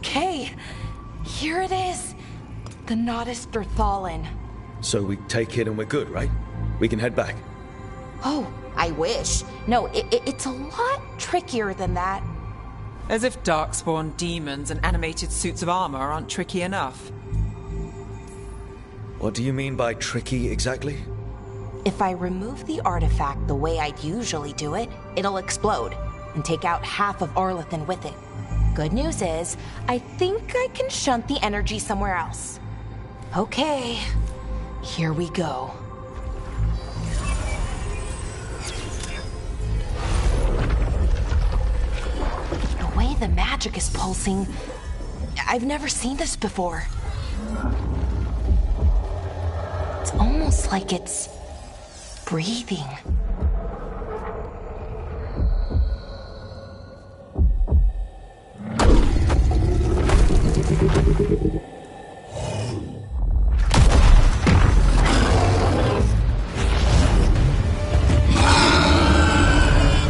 Okay, here it is. The Nodus Derthalin. So we take it and we're good, right? We can head back. Oh, I wish. No, it's a lot trickier than that. As if darkspawn demons and animated suits of armor aren't tricky enough. What do you mean by tricky exactly? If I remove the artifact the way I'd usually do it, it'll explode and take out half of Arlathan with it. Good news is, I think I can shunt the energy somewhere else. Okay, here we go. The way the magic is pulsing, I've never seen this before. It's almost like it's breathing.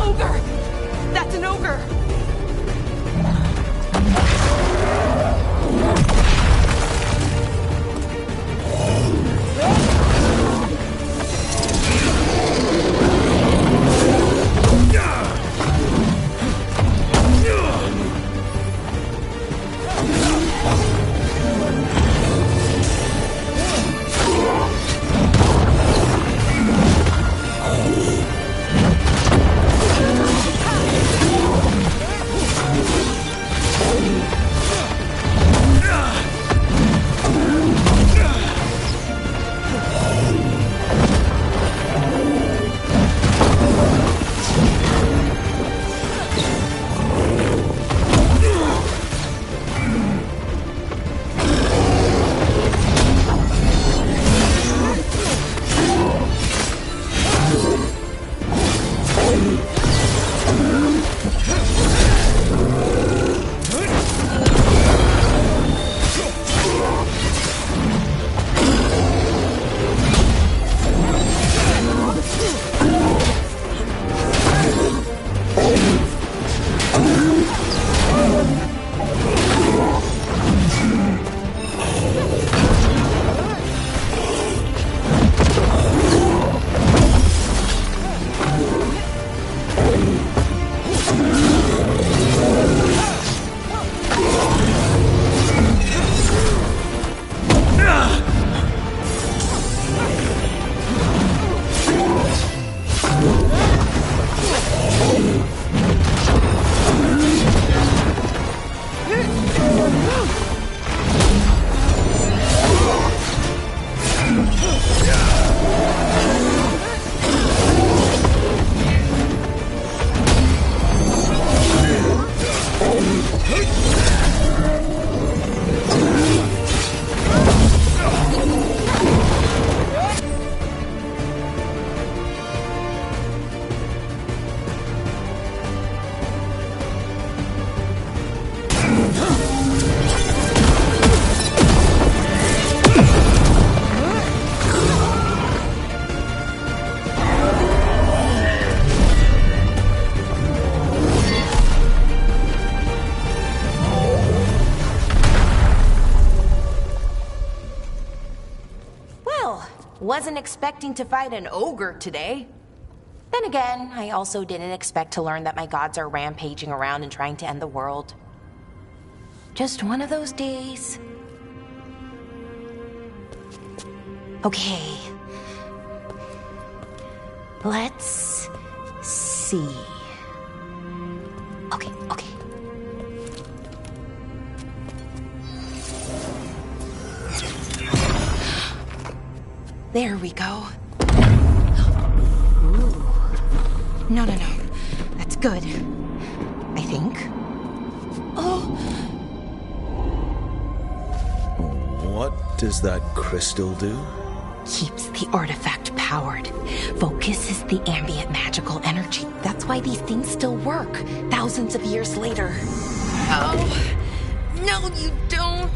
Ogre! That's an ogre! Wasn't expecting to fight an ogre today. Then again, I also didn't expect to learn that my gods are rampaging around and trying to end the world. Just one of those days. Okay. Let's see. Okay. There we go. Ooh. No. That's good. I think. Oh. What does that crystal do? Keeps the artifact powered. Focuses the ambient magical energy. That's why these things still work, thousands of years later. Oh. No, you don't.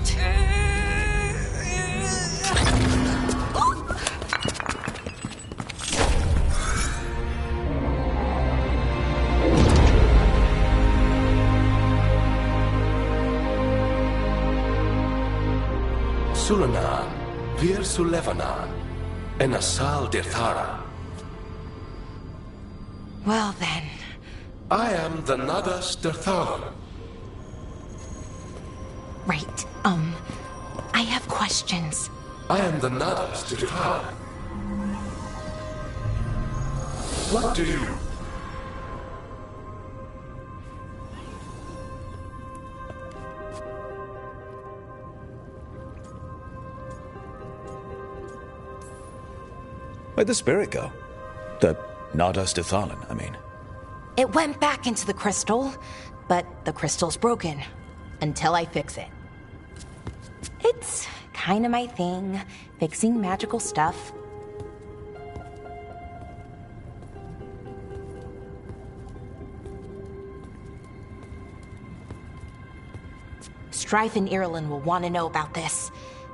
Sulanan, Vir Sulevanan, and Asal Dirthara. Well then. I am the Nadas Dirtharan. Right, I have questions. I am the Nadas Dirtharan. What do you... Where'd the spirit go? The Nadas Dithalan, I mean. It went back into the crystal, but the crystal's broken. Until I fix it. It's kind of my thing, fixing magical stuff. Strife and Irulan will want to know about this.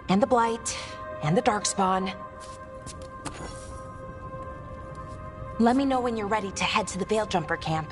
And the Blight, and the Darkspawn. Let me know when you're ready to head to the Veil-Jumper camp.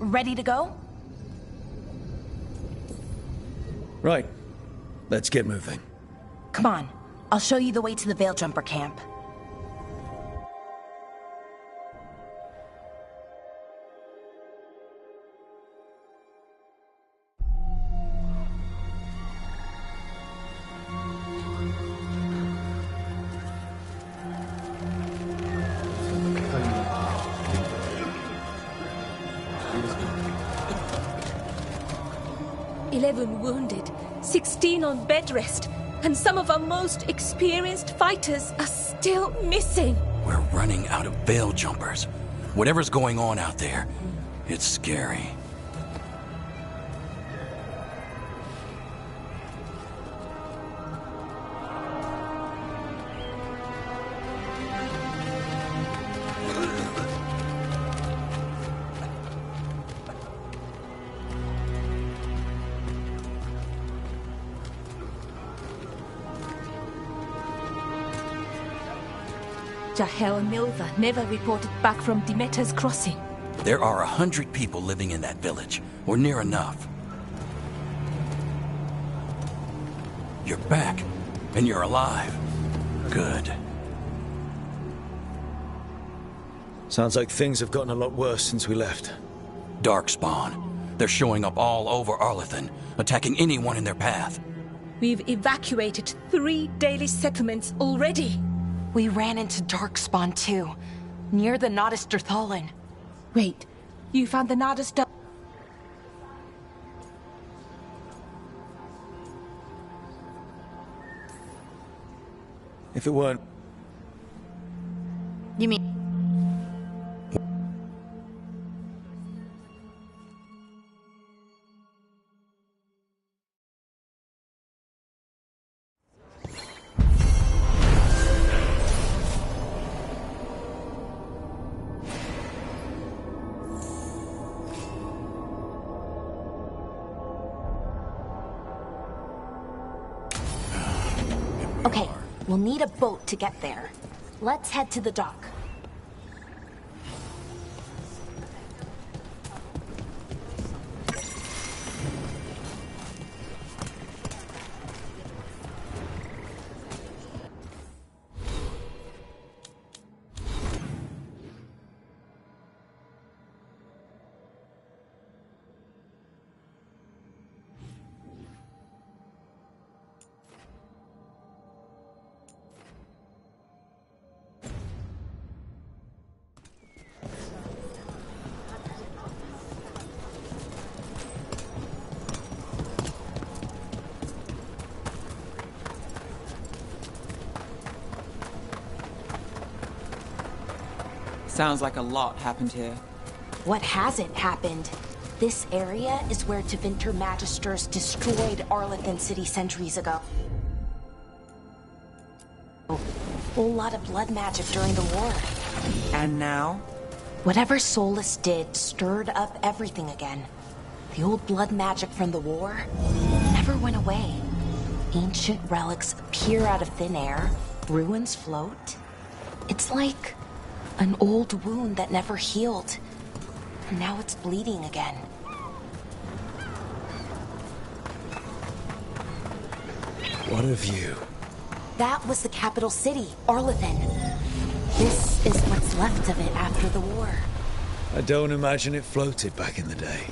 ready to go? Right. Let's get moving. Come on, I'll show you the way to the Veil Jumper camp. Wounded, 16 on bed rest, and some of our most experienced fighters are still missing. We're running out of Veil Jumpers. Whatever's going on out there, it's scary. Jahel and Milva never reported back from Demeter's crossing. There are 100 people living in that village, or near enough. You're back, and you're alive. Good. Sounds like things have gotten a lot worse since we left. Darkspawn. They're showing up all over Arlathan, attacking anyone in their path. We've evacuated 3 daily settlements already. We ran into Darkspawn too, near the Nodus Derthalin. Wait, you found the Nodus If it weren't... You mean... Okay, we'll need a boat to get there. Let's head to the dock. Sounds like a lot happened here. What hasn't happened? This area is where Tevinter Magisters destroyed Arlathan City centuries ago. A whole lot of blood magic during the war. And now? Whatever Solus did stirred up everything again. The old blood magic from the war never went away. Ancient relics appear out of thin air, ruins float. It's like an old wound that never healed, and now it's bleeding again. What a view. That was the capital city, Arlathan. This is what's left of it after the war. I don't imagine it floated back in the day.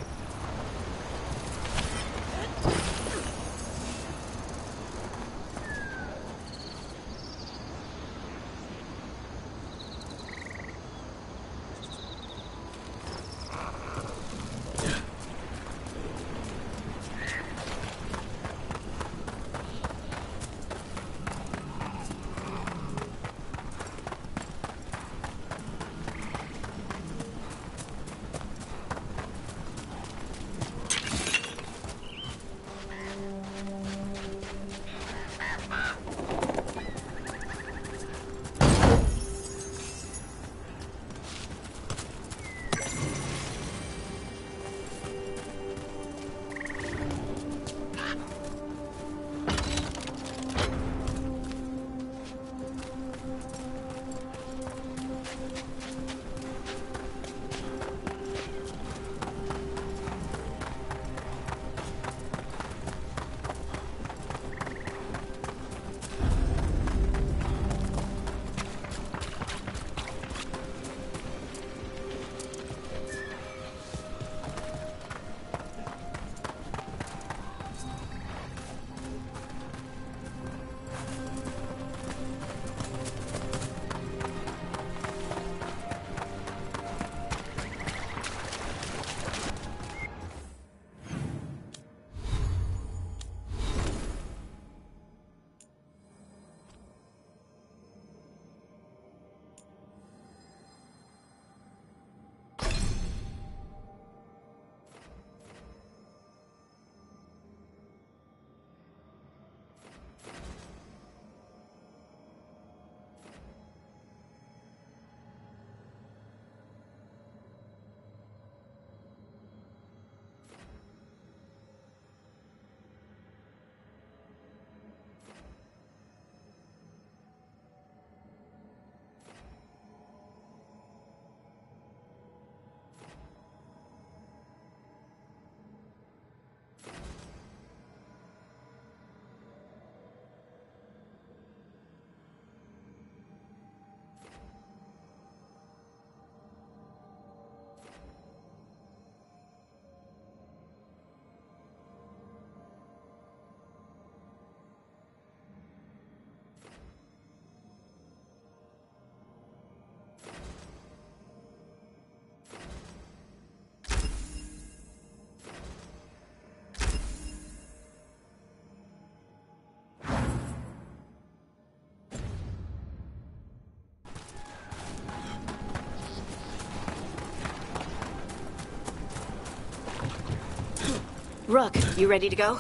Rook, you ready to go?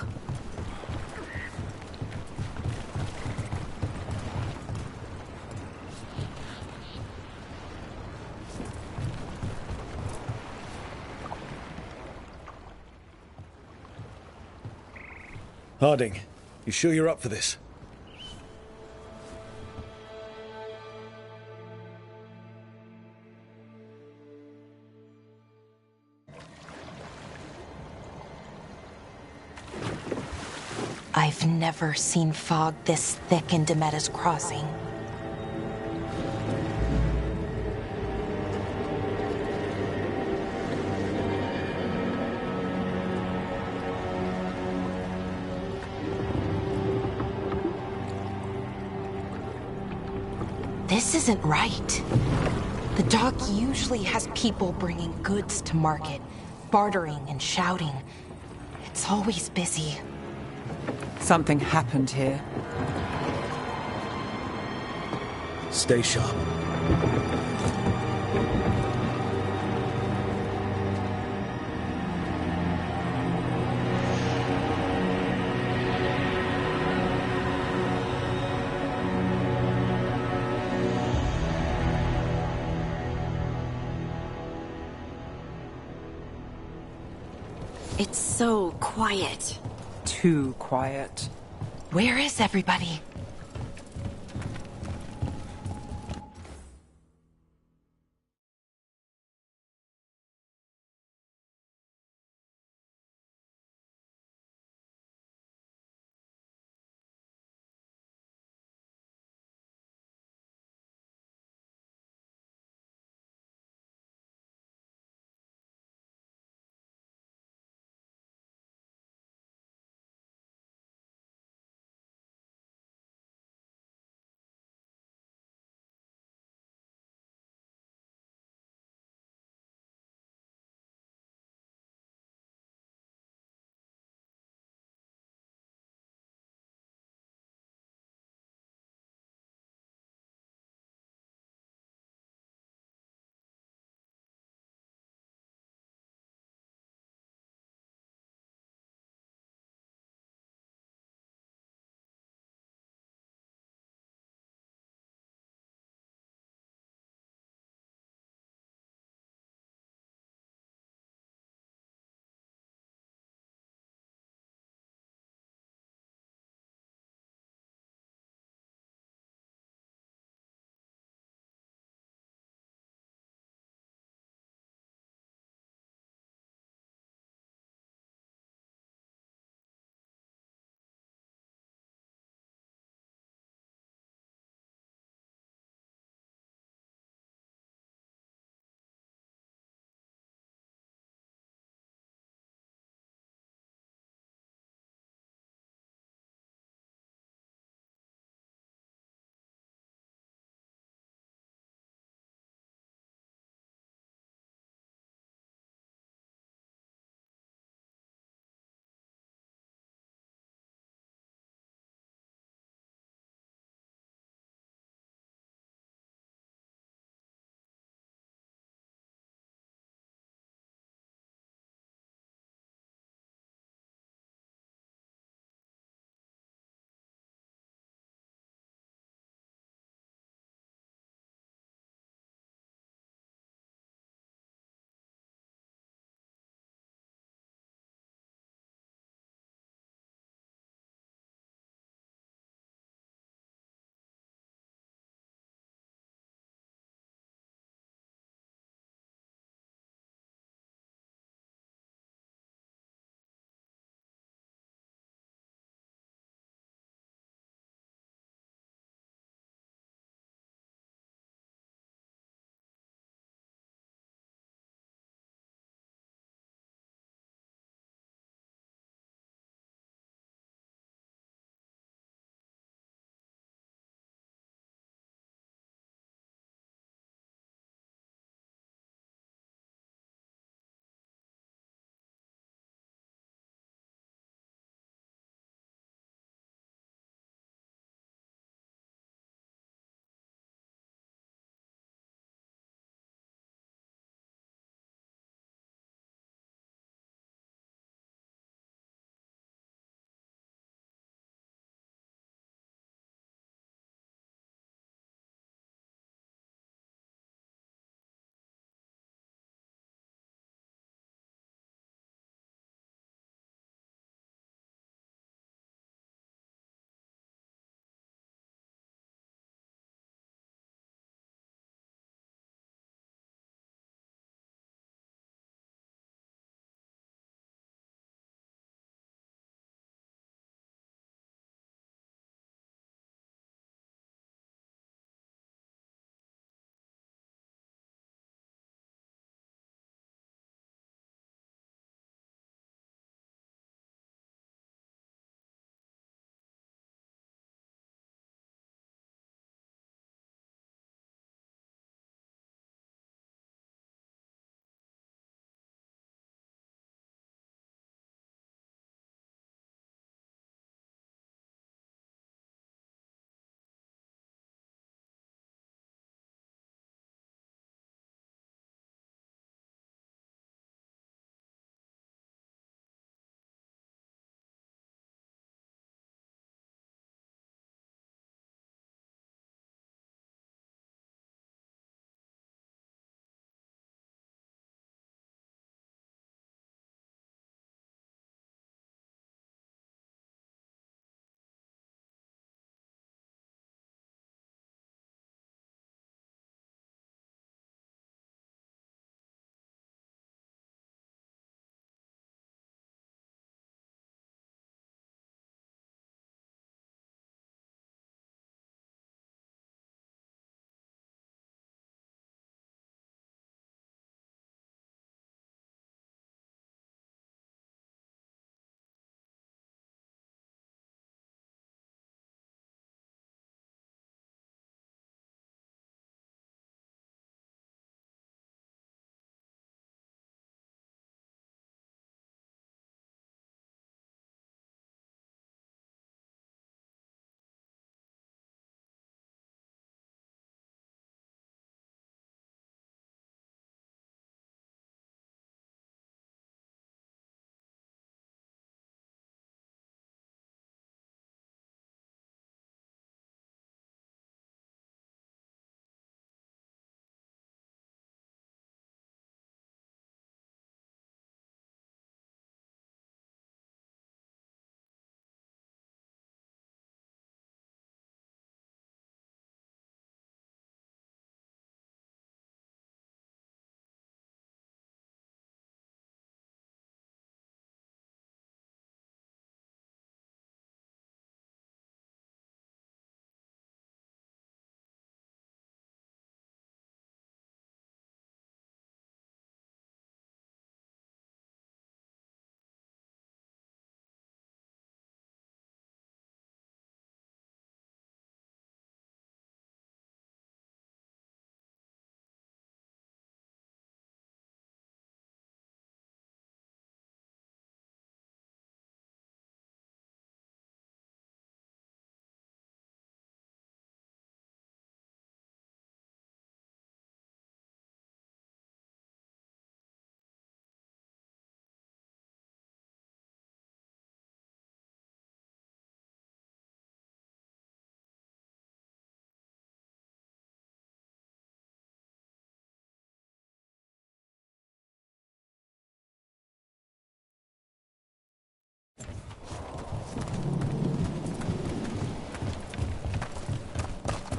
Harding, you sure you're up for this? I've never seen fog this thick in Demetta's Crossing. This isn't right. The dock usually has people bringing goods to market, bartering and shouting. It's always busy. Something happened here. Stay sharp. It's so quiet. Too quiet. Where is everybody?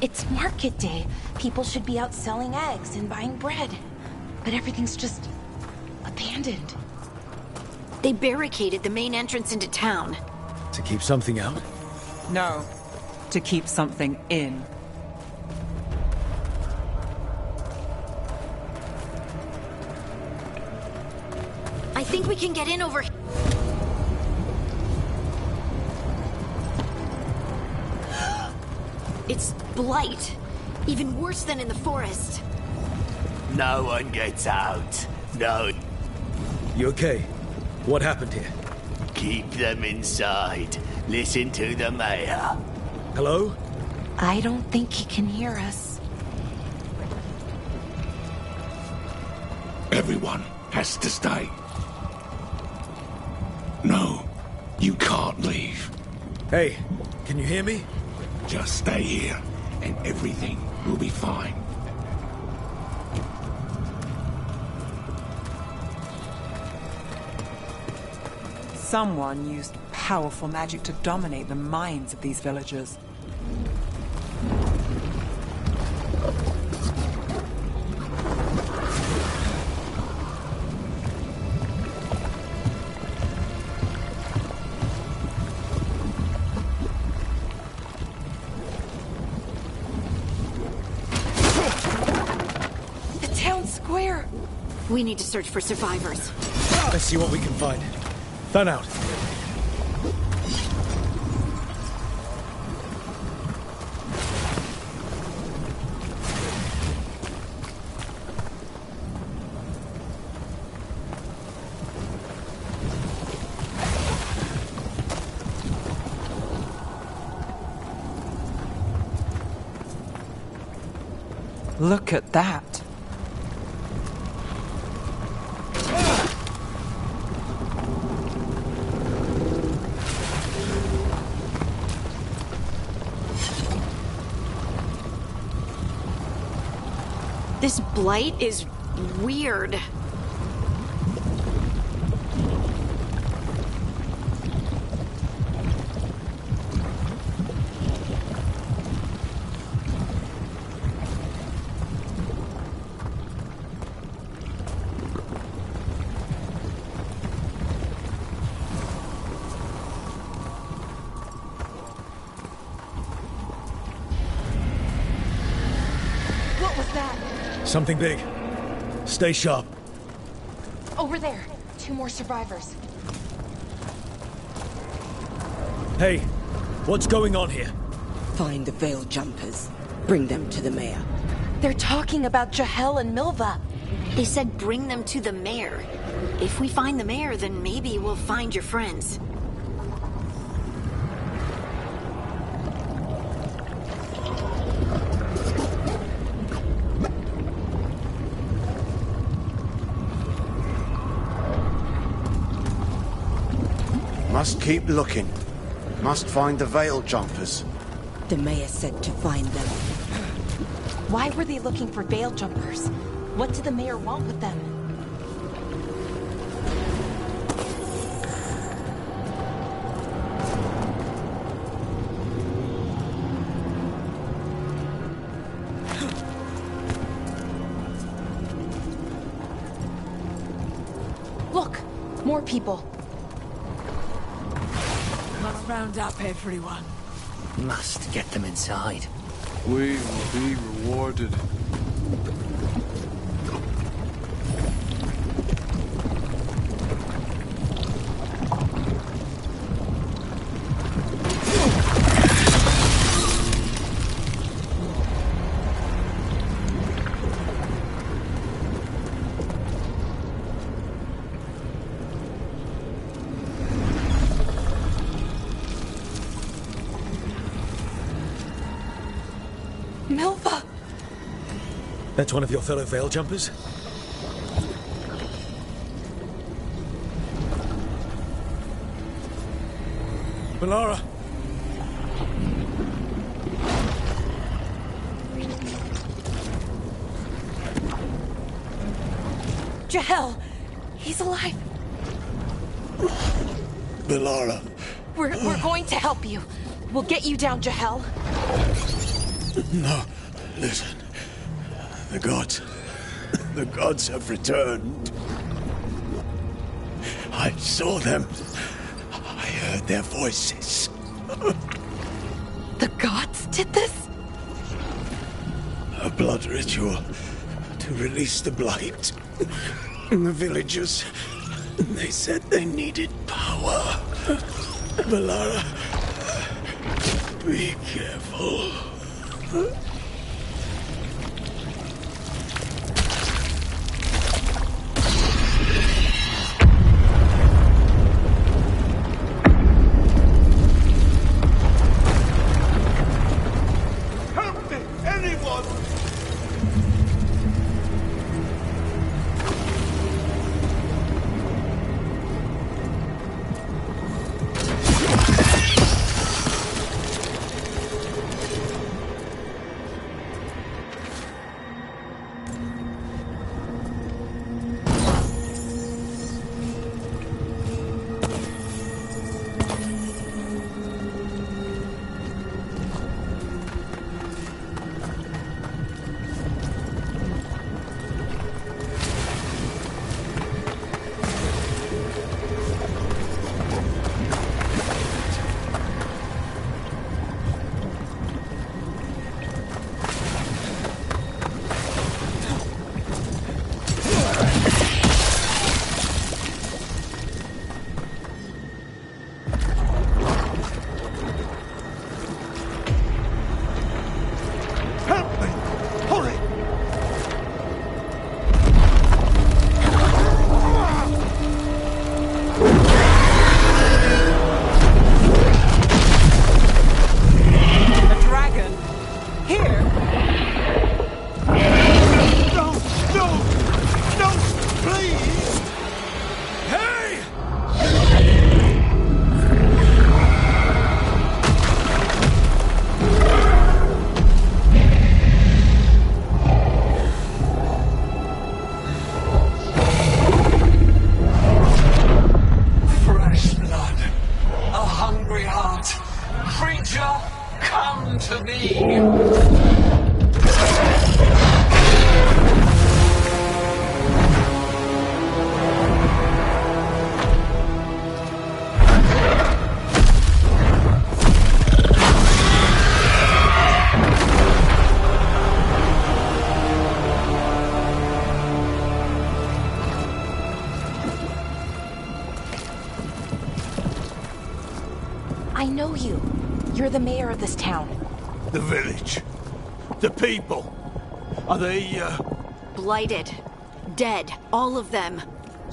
It's market day. People should be out selling eggs and buying bread. But everything's just abandoned. They barricaded the main entrance into town. To keep something out? No, to keep something in. I think we can get in over here. It's blight. Even worse than in the forest. No one gets out. No. You okay? What happened here? Keep them inside. Listen to the mayor. Hello? I don't think he can hear us. Everyone has to stay. No, you can't leave. Hey, can you hear me? Just stay here, and everything will be fine. Someone used powerful magic to dominate the minds of these villagers. The town square! We need to search for survivors. Let's see what we can find. Fan out. Look at that. This blight is weird. What was that? Something big. Stay sharp. Over there. 2 more survivors. Hey, what's going on here? Find the Veil Jumpers. Bring them to the mayor. They're talking about Jahel and Milva. They said bring them to the mayor. If we find the mayor, then maybe we'll find your friends. Must keep looking. Must find the Veil Jumpers. The mayor said to find them. Why were they looking for Veil Jumpers? What did the mayor want with them? Look! More people. Let's round up everyone. Must get them inside. We will be rewarded. Milva! That's one of your fellow Veil Jumpers? Melara! Jahel! He's alive! Melara. We're going to help you. We'll get you down, Jahel. No, listen. The gods have returned. I saw them. I heard their voices. The gods did this? A blood ritual to release the blight. And the villagers, they said they needed power. Valara, be careful. Help me! Anyone! I know you. You're the mayor of this town. The village. The people. Are they, Blighted. Dead. All of them.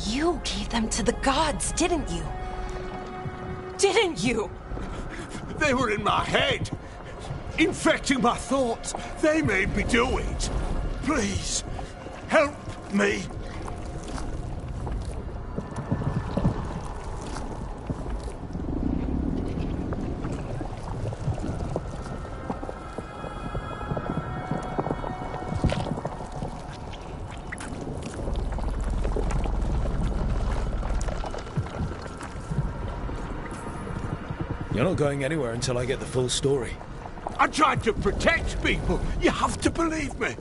You gave them to the gods, didn't you? Didn't you? They were in my head. Infecting my thoughts. They made me do it. Please, help me. You're not going anywhere until I get the full story. I tried to protect people. You have to believe me.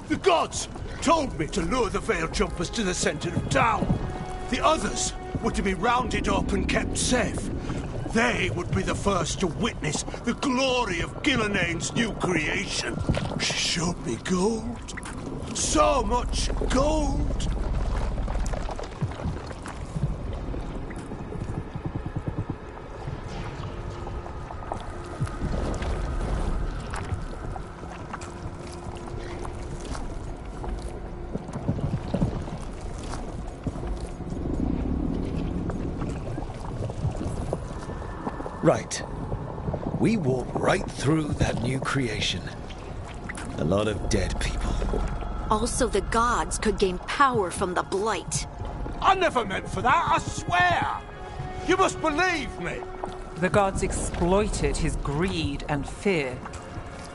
The gods told me to lure the Veil Jumpers to the center of town. The others were to be rounded up and kept safe. They would be the first to witness the glory of Gilneain's new creation. She showed me gold. So much gold. Right. We walked right through that new creation. A lot of dead people. Also, the gods could gain power from the Blight. I never meant for that, I swear! You must believe me! The gods exploited his greed and fear.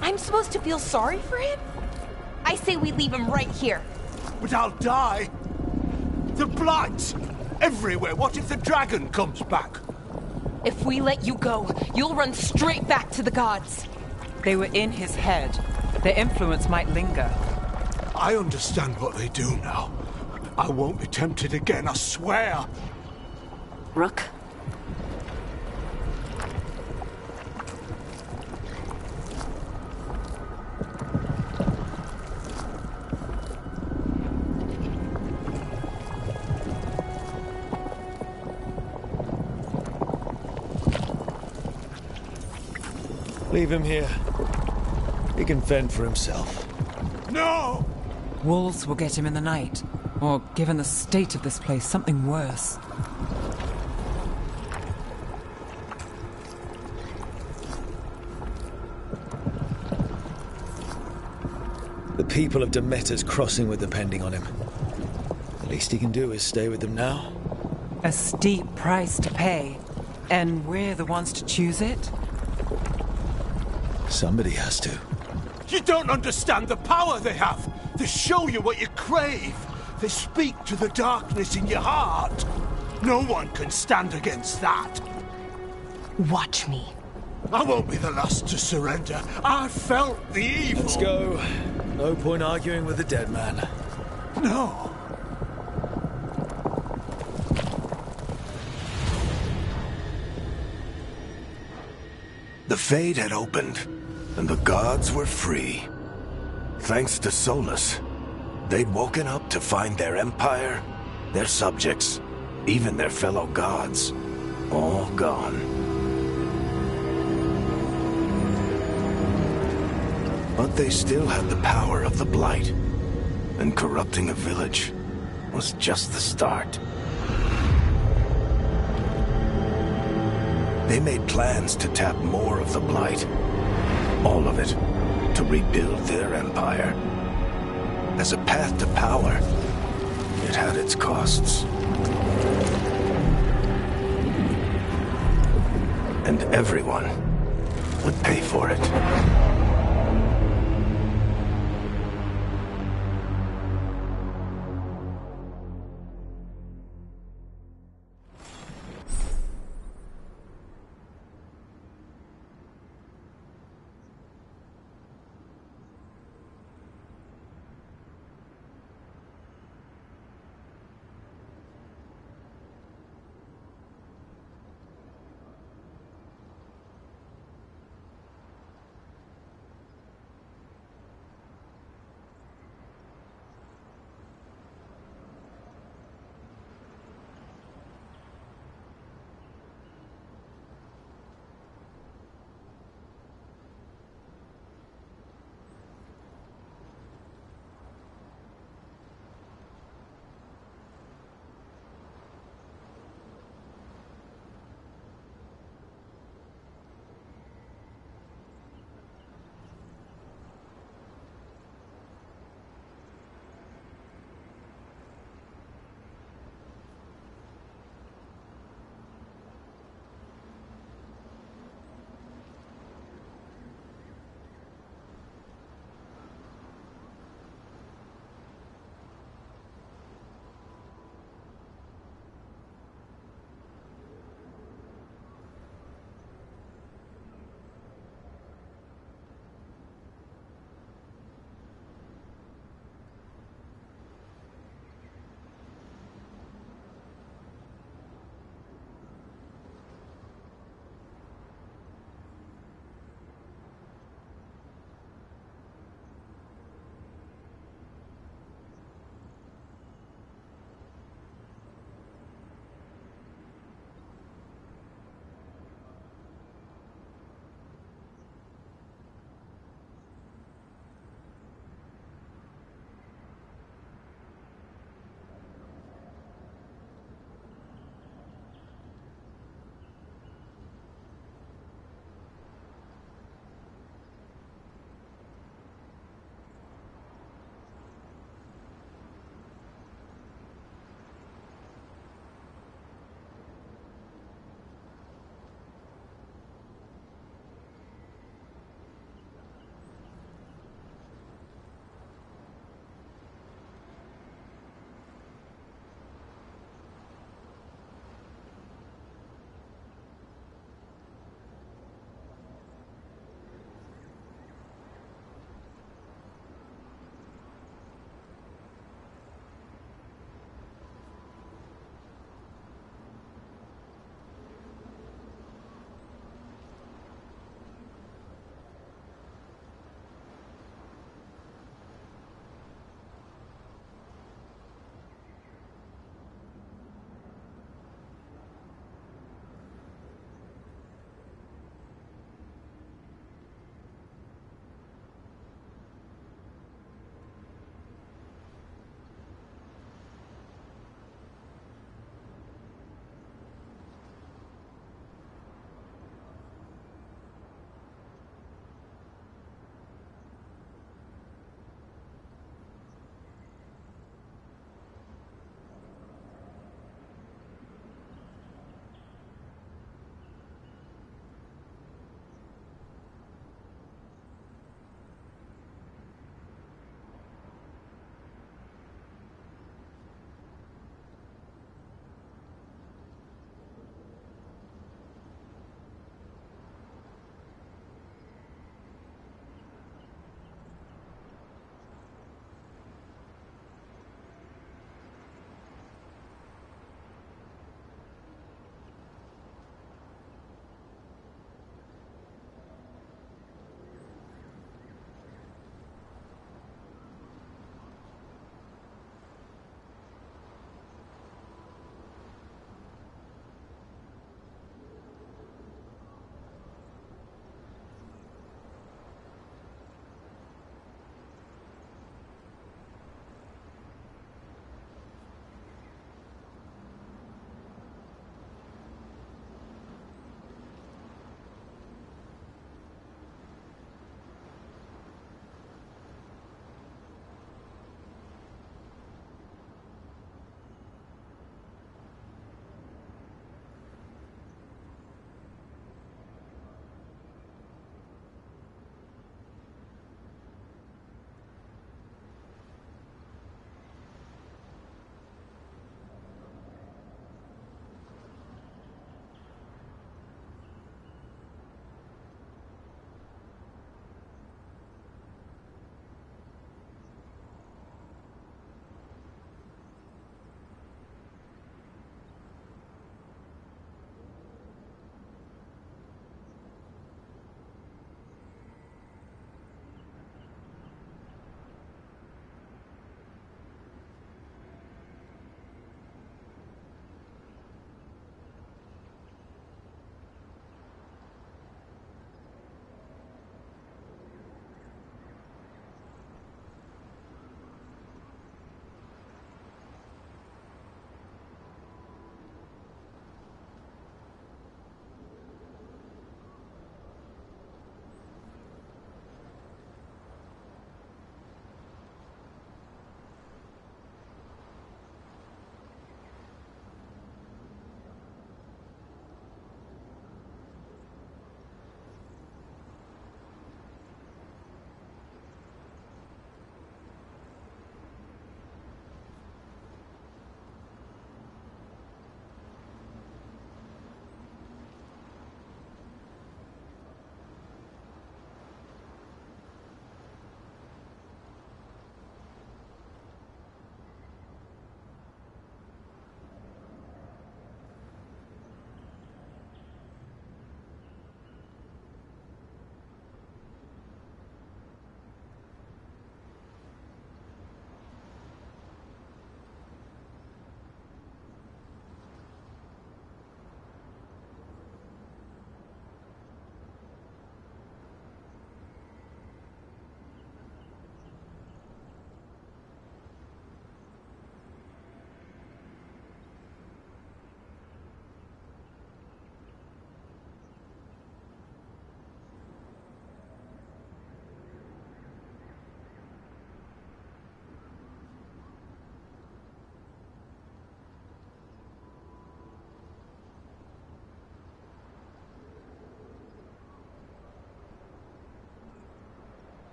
I'm supposed to feel sorry for him? I say we leave him right here. But I'll die. The Blight! Everywhere. What if the dragon comes back? If we let you go, you'll run straight back to the gods. They were in his head. Their influence might linger. I understand what they do now. I won't be tempted again, I swear. Rook? Leave him here. He can fend for himself. No! Wolves will get him in the night. Or, given the state of this place, something worse. The people of Demeter's crossing with depending on him. The least he can do is stay with them now. A steep price to pay. And we're the ones to choose it? Somebody has to. You don't understand the power they have. They show you what you crave. They speak to the darkness in your heart. No one can stand against that. Watch me. I won't be the last to surrender. I felt the evil. Let's go. No point arguing with the dead man. No. The Fade had opened, and the gods were free. Thanks to Solus, they'd woken up to find their empire, their subjects, even their fellow gods, all gone. But they still had the power of the Blight, and corrupting a village was just the start. They made plans to tap more of the Blight, all of it, to rebuild their empire. As a path to power, it had its costs. And everyone would pay for it.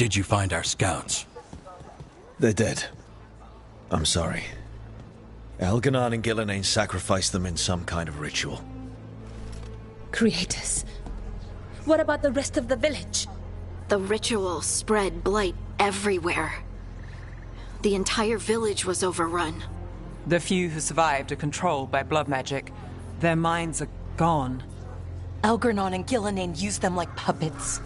did you find our scouts? They're dead. I'm sorry. Elganon and Gillenane sacrificed them in some kind of ritual. Creators. What about the rest of the village? The ritual spread blight everywhere. The entire village was overrun. The few who survived are controlled by blood magic. Their minds are gone. Elganon and Gillenane used them like puppets.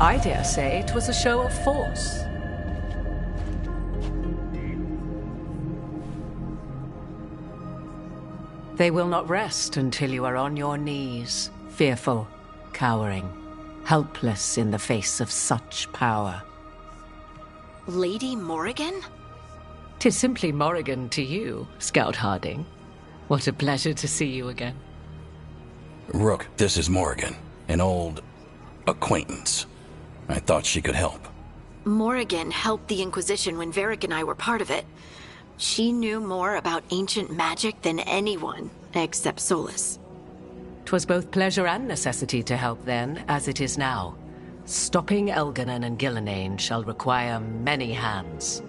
I dare say it was a show of force. They will not rest until you are on your knees, fearful, cowering, helpless in the face of such power. Lady Morrigan? 'Tis simply Morrigan to you, Scout Harding. What a pleasure to see you again. Rook, this is Morrigan, an old acquaintance. I thought she could help. Morrigan helped the Inquisition when Varric and I were part of it. She knew more about ancient magic than anyone, except Solas. 'Twas both pleasure and necessity to help then, as it is now. Stopping Elganon and Gillenane shall require many hands.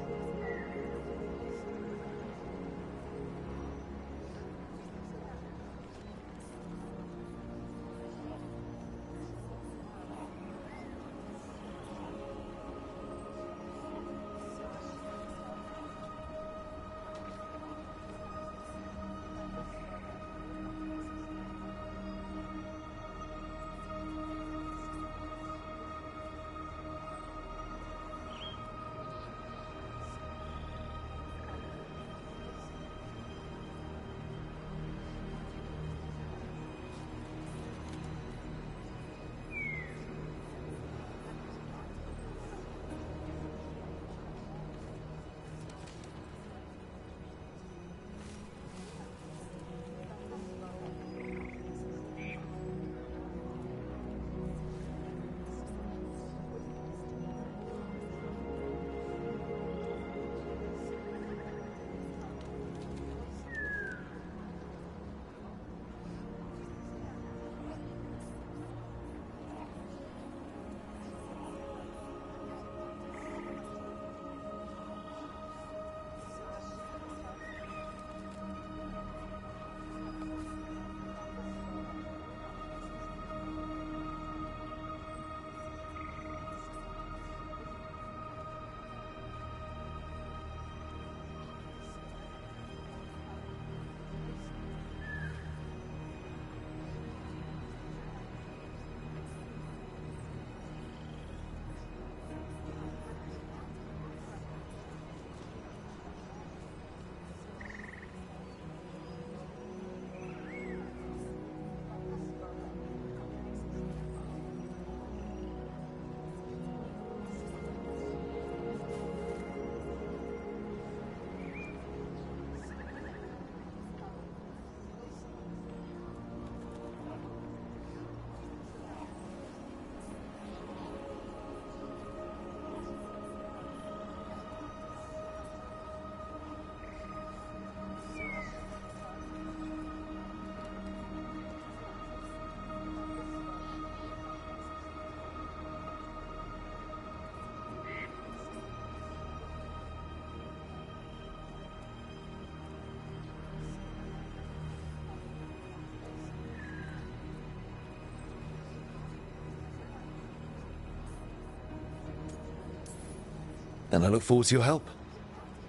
And I look forward to your help.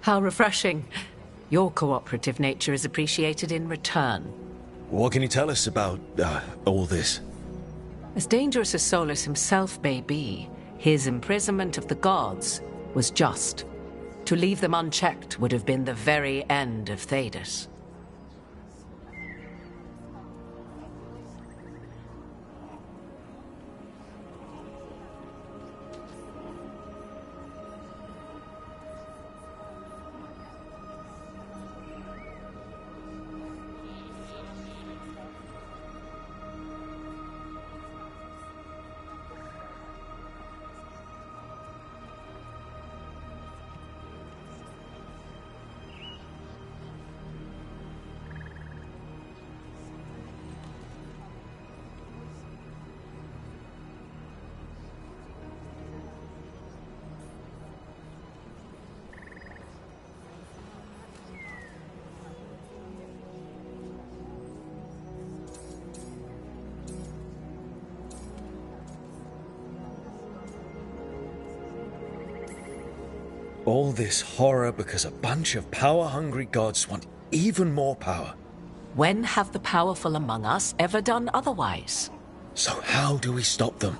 How refreshing. Your cooperative nature is appreciated in return. What can you tell us about, all this? As dangerous as Solas himself may be, his imprisonment of the gods was just. To leave them unchecked would have been the very end of Thedas. All this horror because a bunch of power-hungry gods want even more power. When have the powerful among us ever done otherwise? So how do we stop them?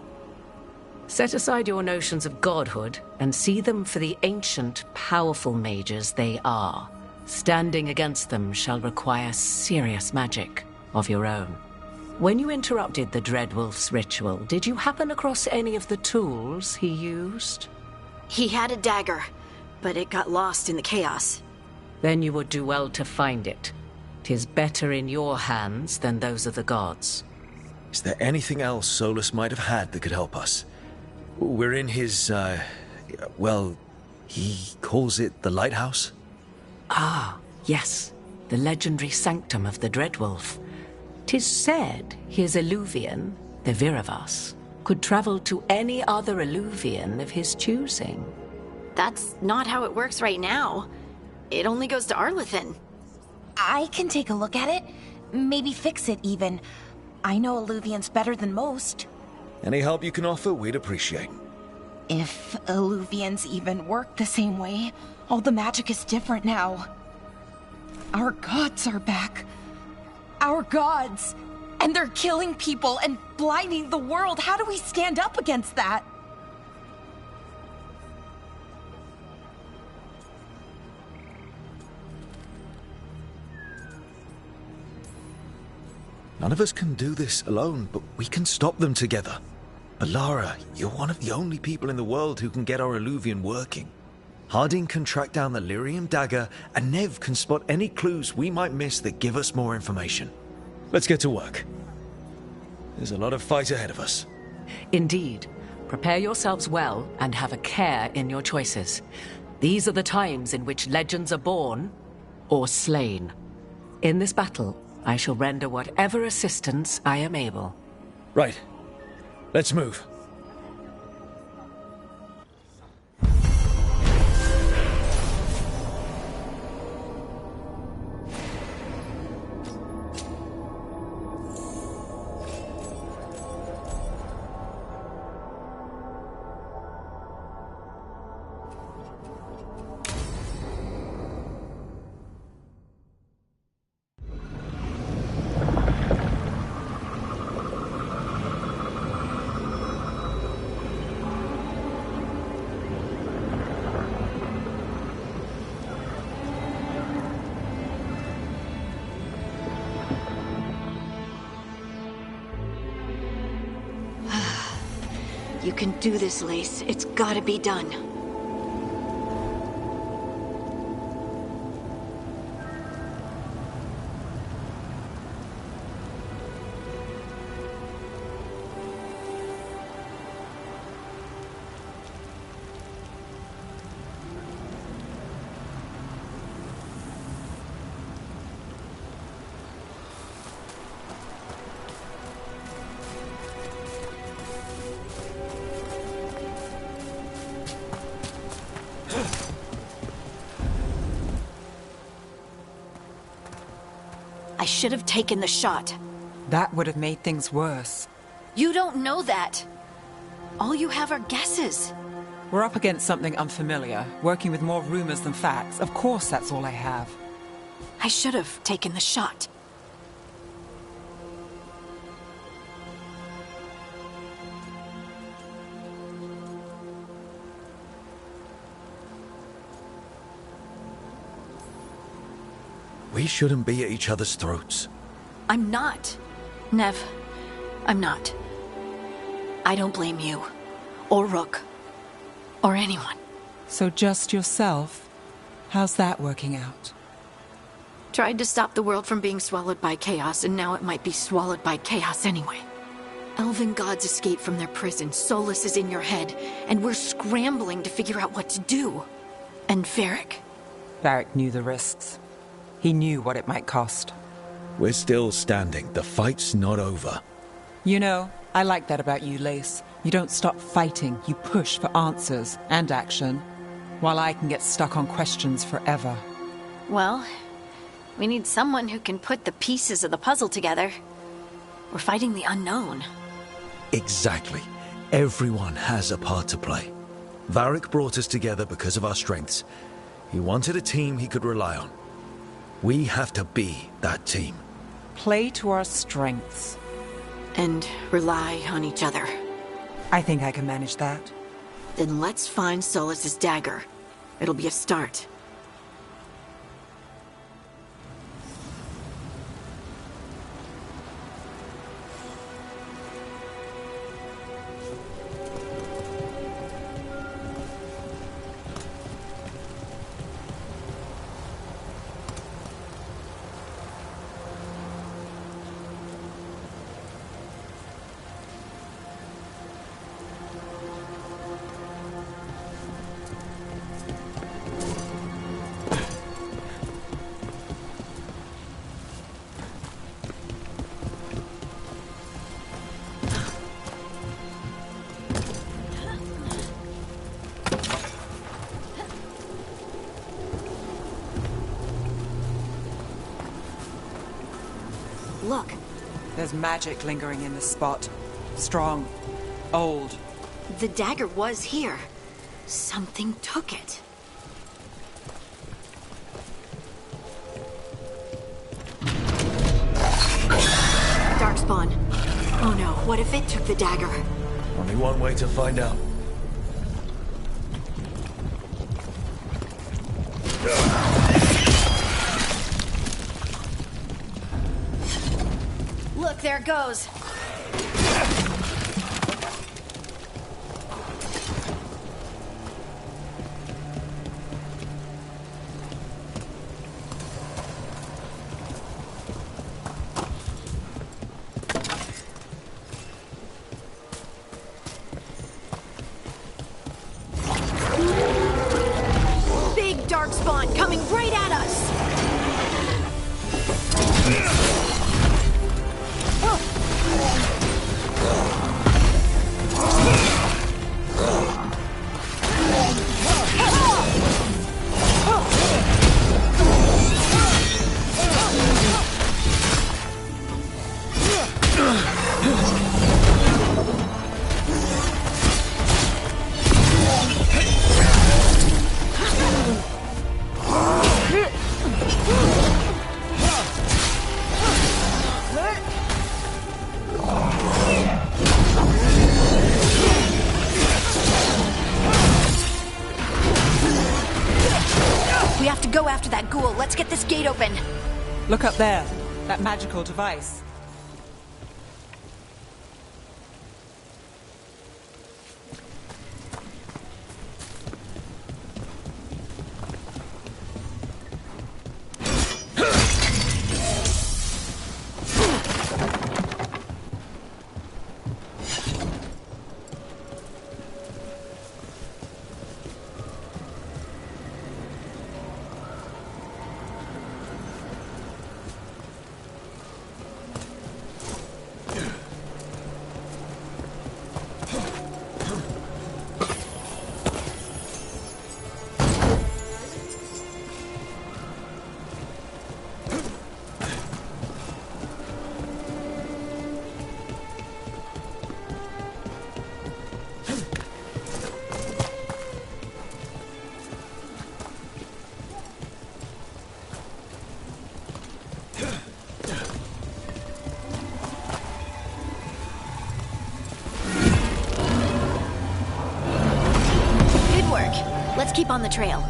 Set aside your notions of godhood and see them for the ancient, powerful mages they are. Standing against them shall require serious magic of your own. When you interrupted the Dreadwolf's ritual, did you happen across any of the tools he used? He had a dagger, but it got lost in the chaos. Then you would do well to find it. 'Tis better in your hands than those of the gods. Is there anything else Solus might have had that could help us? We're in his, well, he calls it the lighthouse? Ah, yes. The legendary sanctum of the Dreadwolf. 'Tis said his Eluvian, the Viravas, could travel to any other Eluvian of his choosing. That's not how it works right now. It only goes to Arlathan. I can take a look at it. Maybe fix it, even. I know Eluvians better than most. Any help you can offer, we'd appreciate. If Eluvians even work the same way, all the magic is different now. Our gods are back. Our gods! And they're killing people and blinding the world. How do we stand up against that? None of us can do this alone, but we can stop them together. Alara, you're one of the only people in the world who can get our Eluvian working. Harding can track down the Lyrium dagger, and Nev can spot any clues we might miss that give us more information. Let's get to work. There's a lot of fight ahead of us. Indeed. Prepare yourselves well and have a care in your choices. These are the times in which legends are born or slain. In this battle, I shall render whatever assistance I am able. Right. Let's move. You can do this, Lace. It's gotta be done. I should have taken the shot. That would have made things worse. You don't know that. All you have are guesses. We're up against something unfamiliar, working with more rumors than facts. Of course that's all I have. I should have taken the shot. We shouldn't be at each other's throats. I'm not. Nev, I'm not. I don't blame you. Or Rook. Or anyone. So just yourself? How's that working out? Tried to stop the world from being swallowed by chaos, and now it might be swallowed by chaos anyway. Elven gods escaped from their prison, Solus is in your head, and we're scrambling to figure out what to do. And Varric. Varric knew the risks. He knew what it might cost. We're still standing. The fight's not over. You know, I like that about you, Lace. You don't stop fighting. You push for answers and action, while I can get stuck on questions forever. Well, we need someone who can put the pieces of the puzzle together. We're fighting the unknown. Exactly. Everyone has a part to play. Varric brought us together because of our strengths. He wanted a team he could rely on. We have to be that team. Play to our strengths. And rely on each other. I think I can manage that. Then let's find Solas's dagger. It'll be a start. Look. There's magic lingering in this spot. Strong. Old. The dagger was here. Something took it. Darkspawn. Oh no, what if it took the dagger? Only one way to find out. Look, there it goes. Big Darkspawn coming right at us! We have to go after that ghoul. Let's get this gate open. Look up there. That magical device. Let's keep on the trail.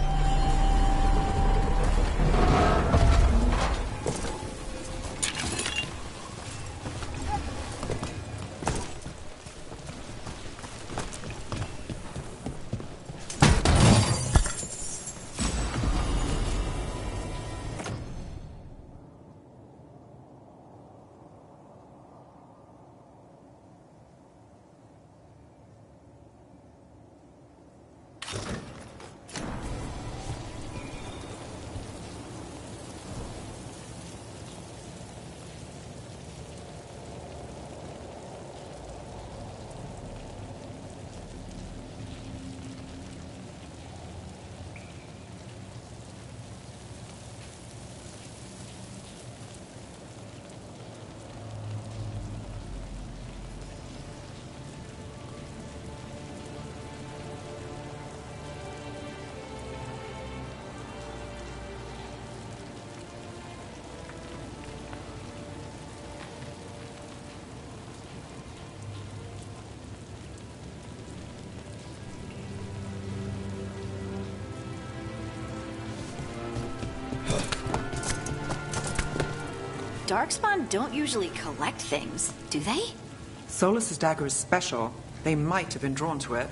Darkspawn don't usually collect things, do they? Solus's dagger is special. They might have been drawn to it.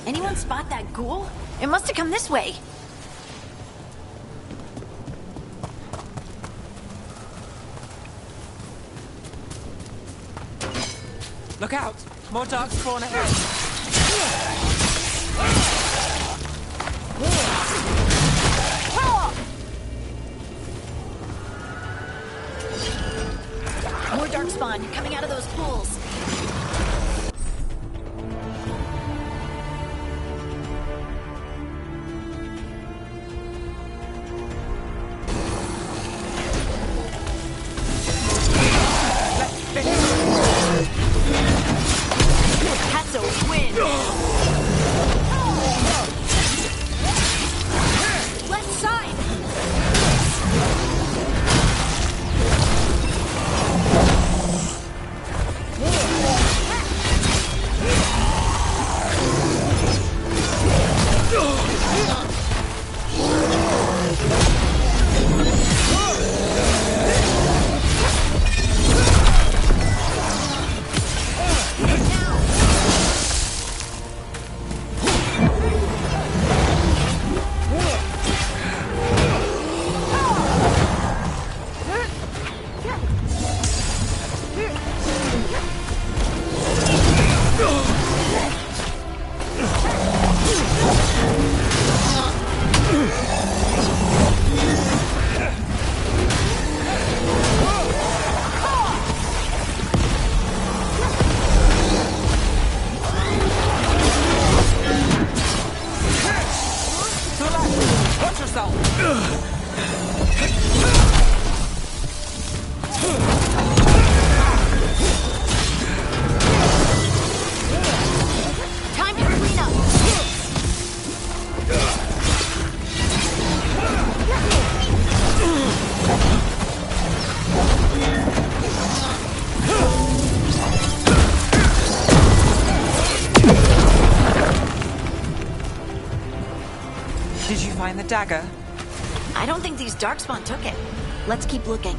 Anyone spot that ghoul? It must have come this way. Look out! More darkspawn ahead! More darkspawn coming out of those pools. Did you find the dagger? I don't think these Darkspawn took it. Let's keep looking.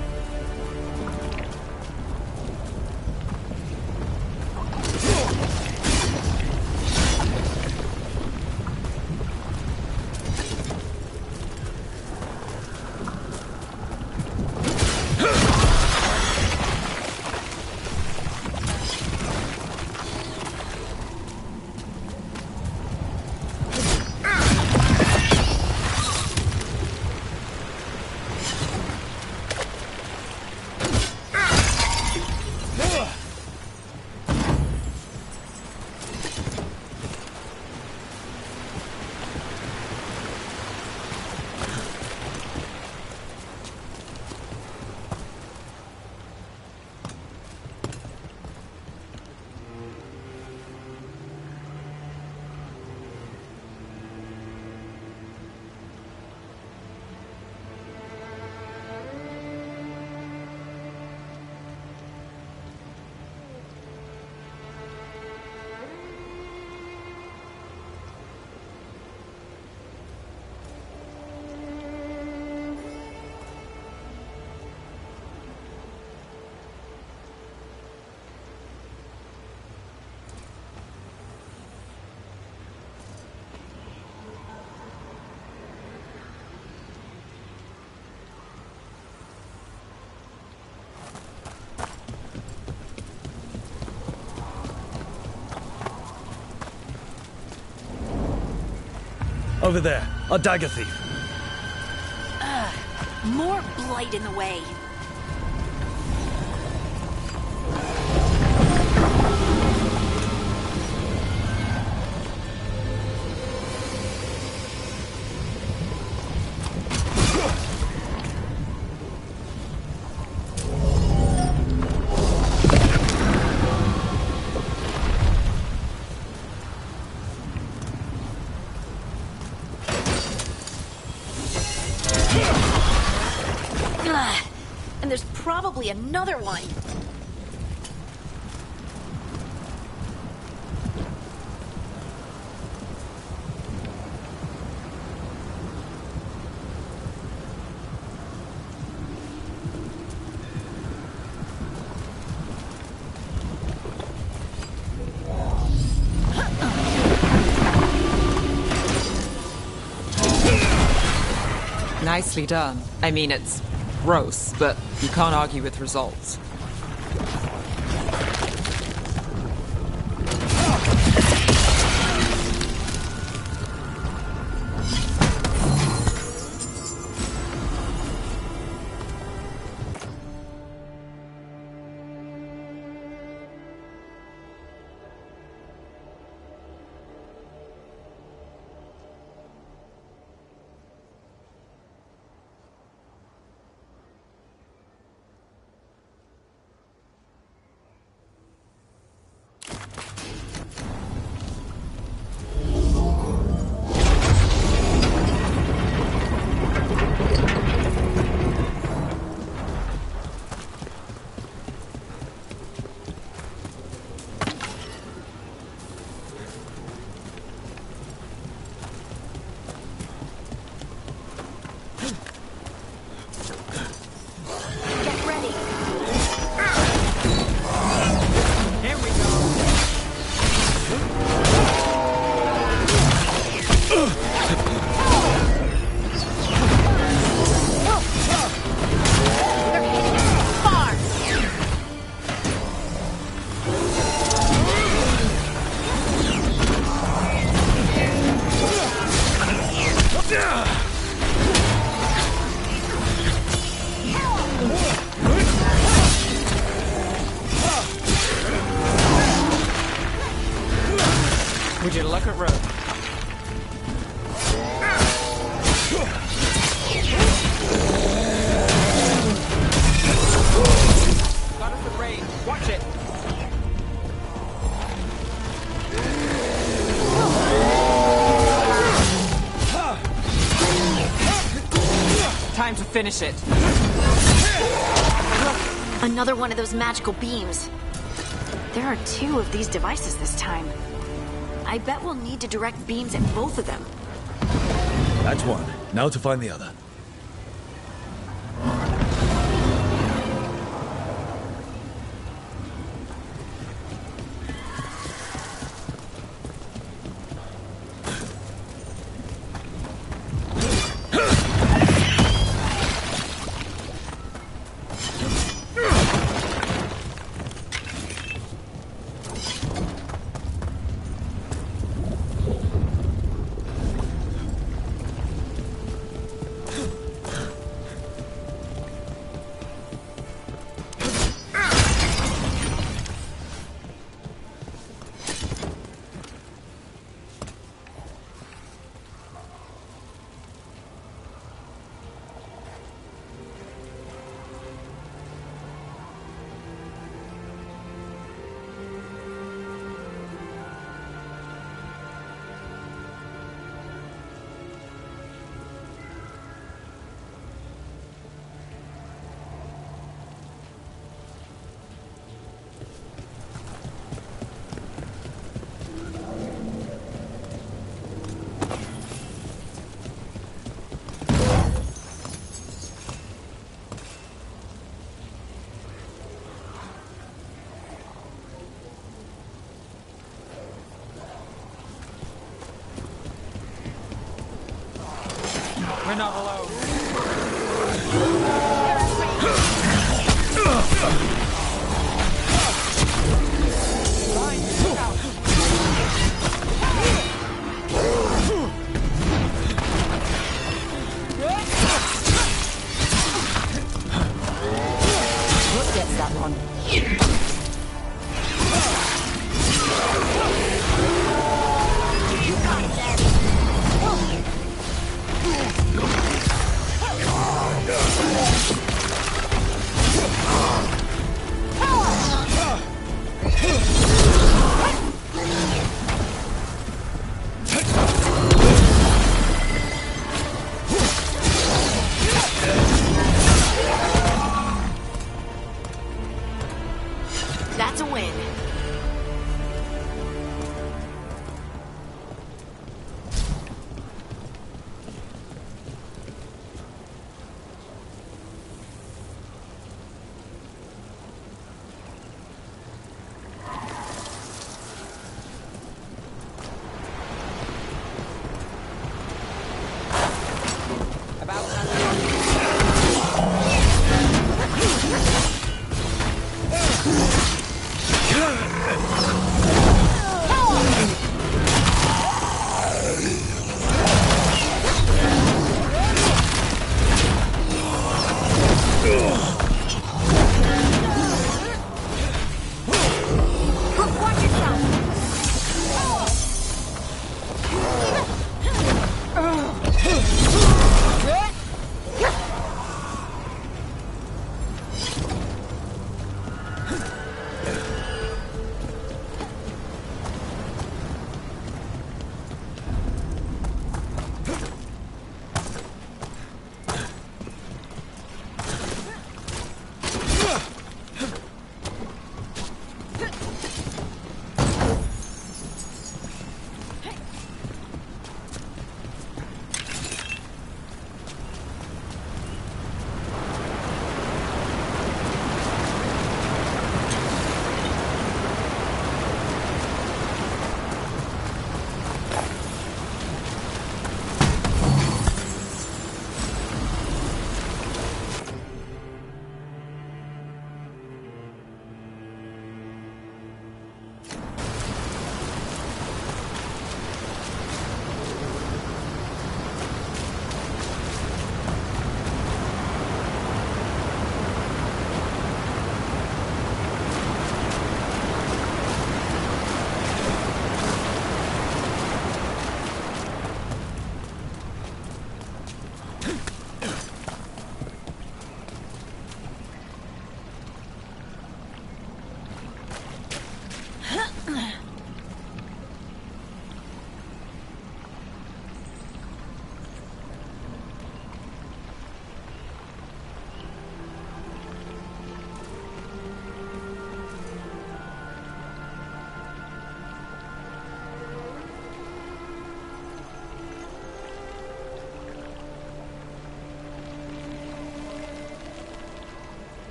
Over there, a dagger thief. More blight in the way. And there's probably another one. Nicely done. I mean, it's gross, but you can't argue with results. Would you look at Rogue? Got us at range. Watch it. Time to finish it. Look, another one of those magical beams. There are 2 of these devices this time. I bet we'll need to direct beams at both of them. That's one. Now to find the other. We're not alone. that one. That's a win.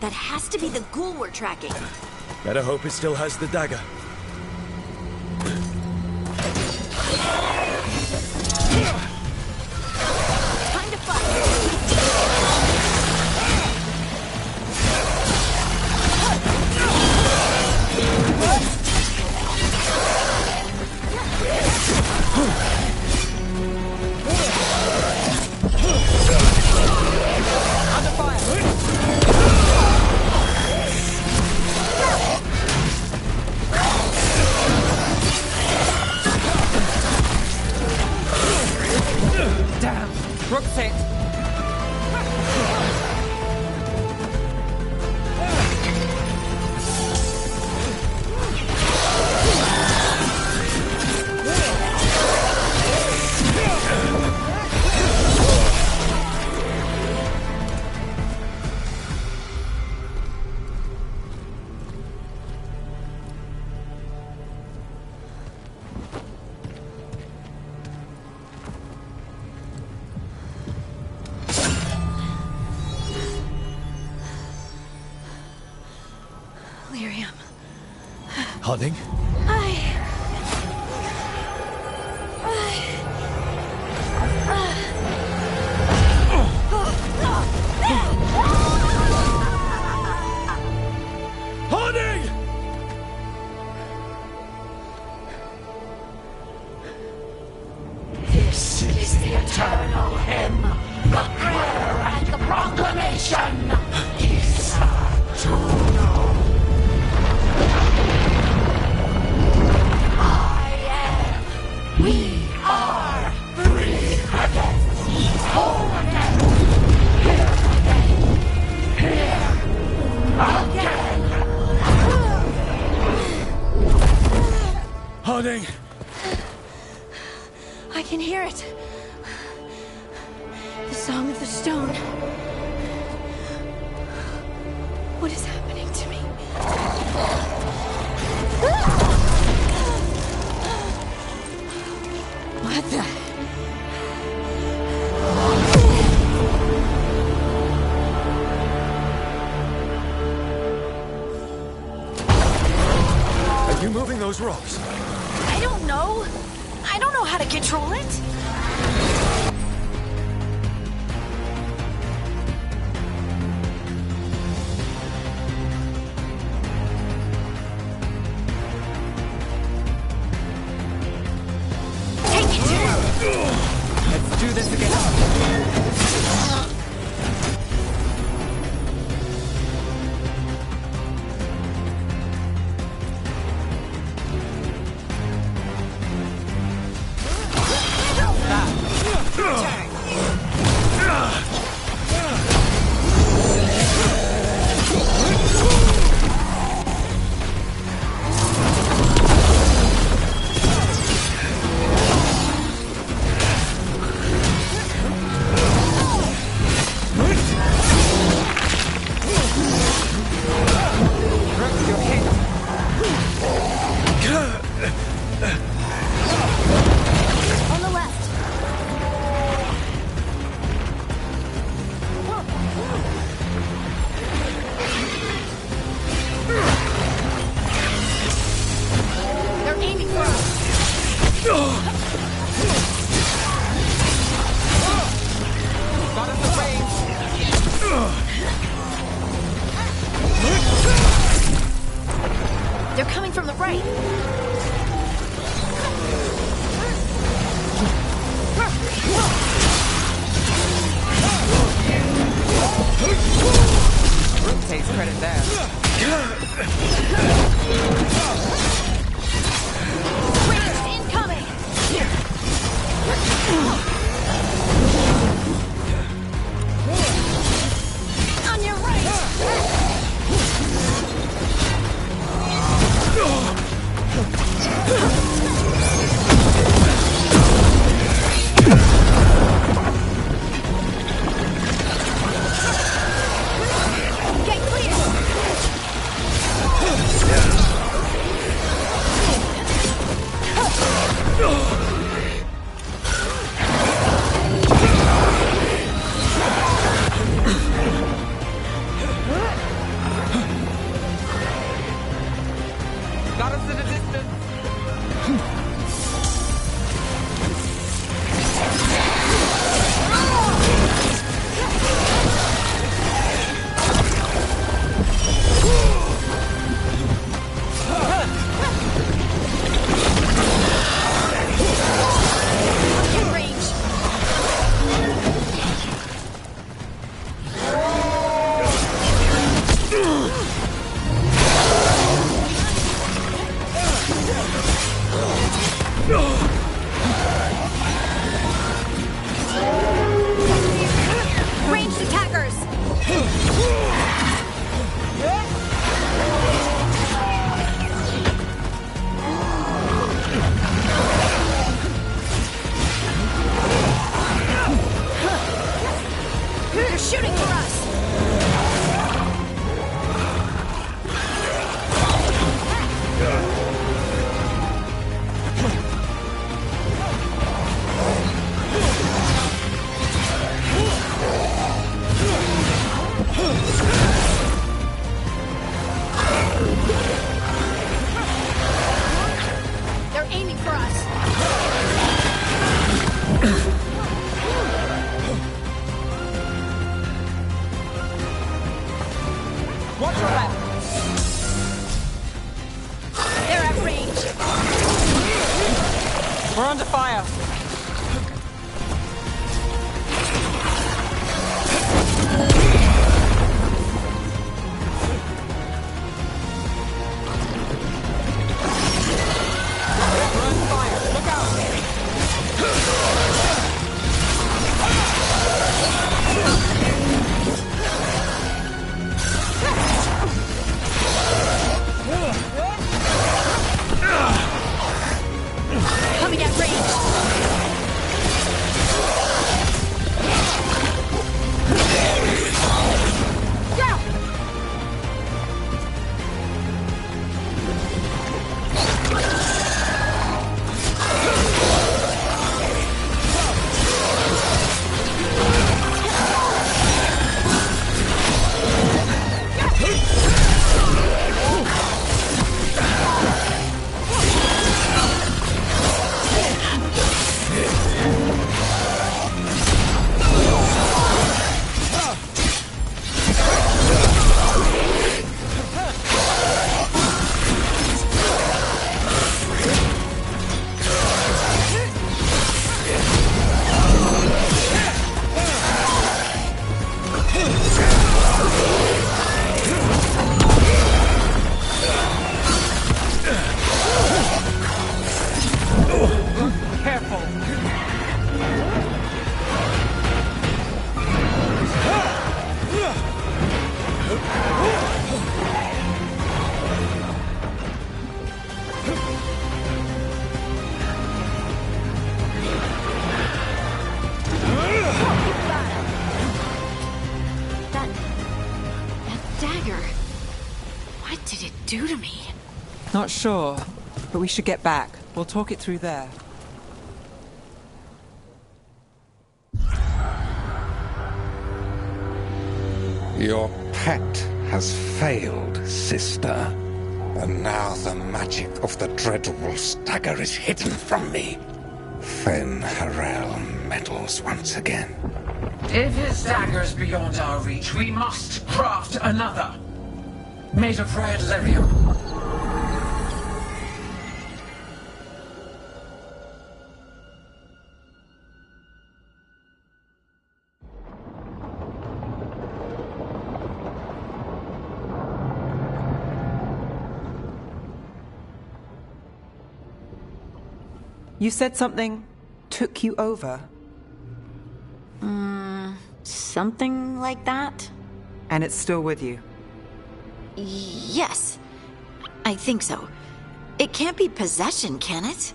That has to be the ghoul we're tracking. Better hope it still has the dagger. Time to fight. Under fire! Damn! Rook's hit! Lyrium. Harding? Harding! Harding! I can hear it. The Song of the Stone. What is happening to me? What the? Are you moving those rocks? I don't know. I don't know how to control it. Let's do this again. On the left. They're aiming for us. Got us the range. They're coming from the right. Rook takes credit there. Ranged incoming. On your Get Got us in the distance. Ranged attackers! They're shooting for us! They're aiming for us! Watch your back. They're at range! We're under fire. We're under fire. Look out. What did it do to me? Not sure, but we should get back. We'll talk it through there. Your pact has failed, sister. And now the magic of the Dreadwolf's dagger is hidden from me. Fen Harel meddles once again. If his dagger's beyond our reach, we must craft another. Made of red lyrium. You said something took you over? Something like that? And it's still with you? Yes. I think so. It can't be possession, can it?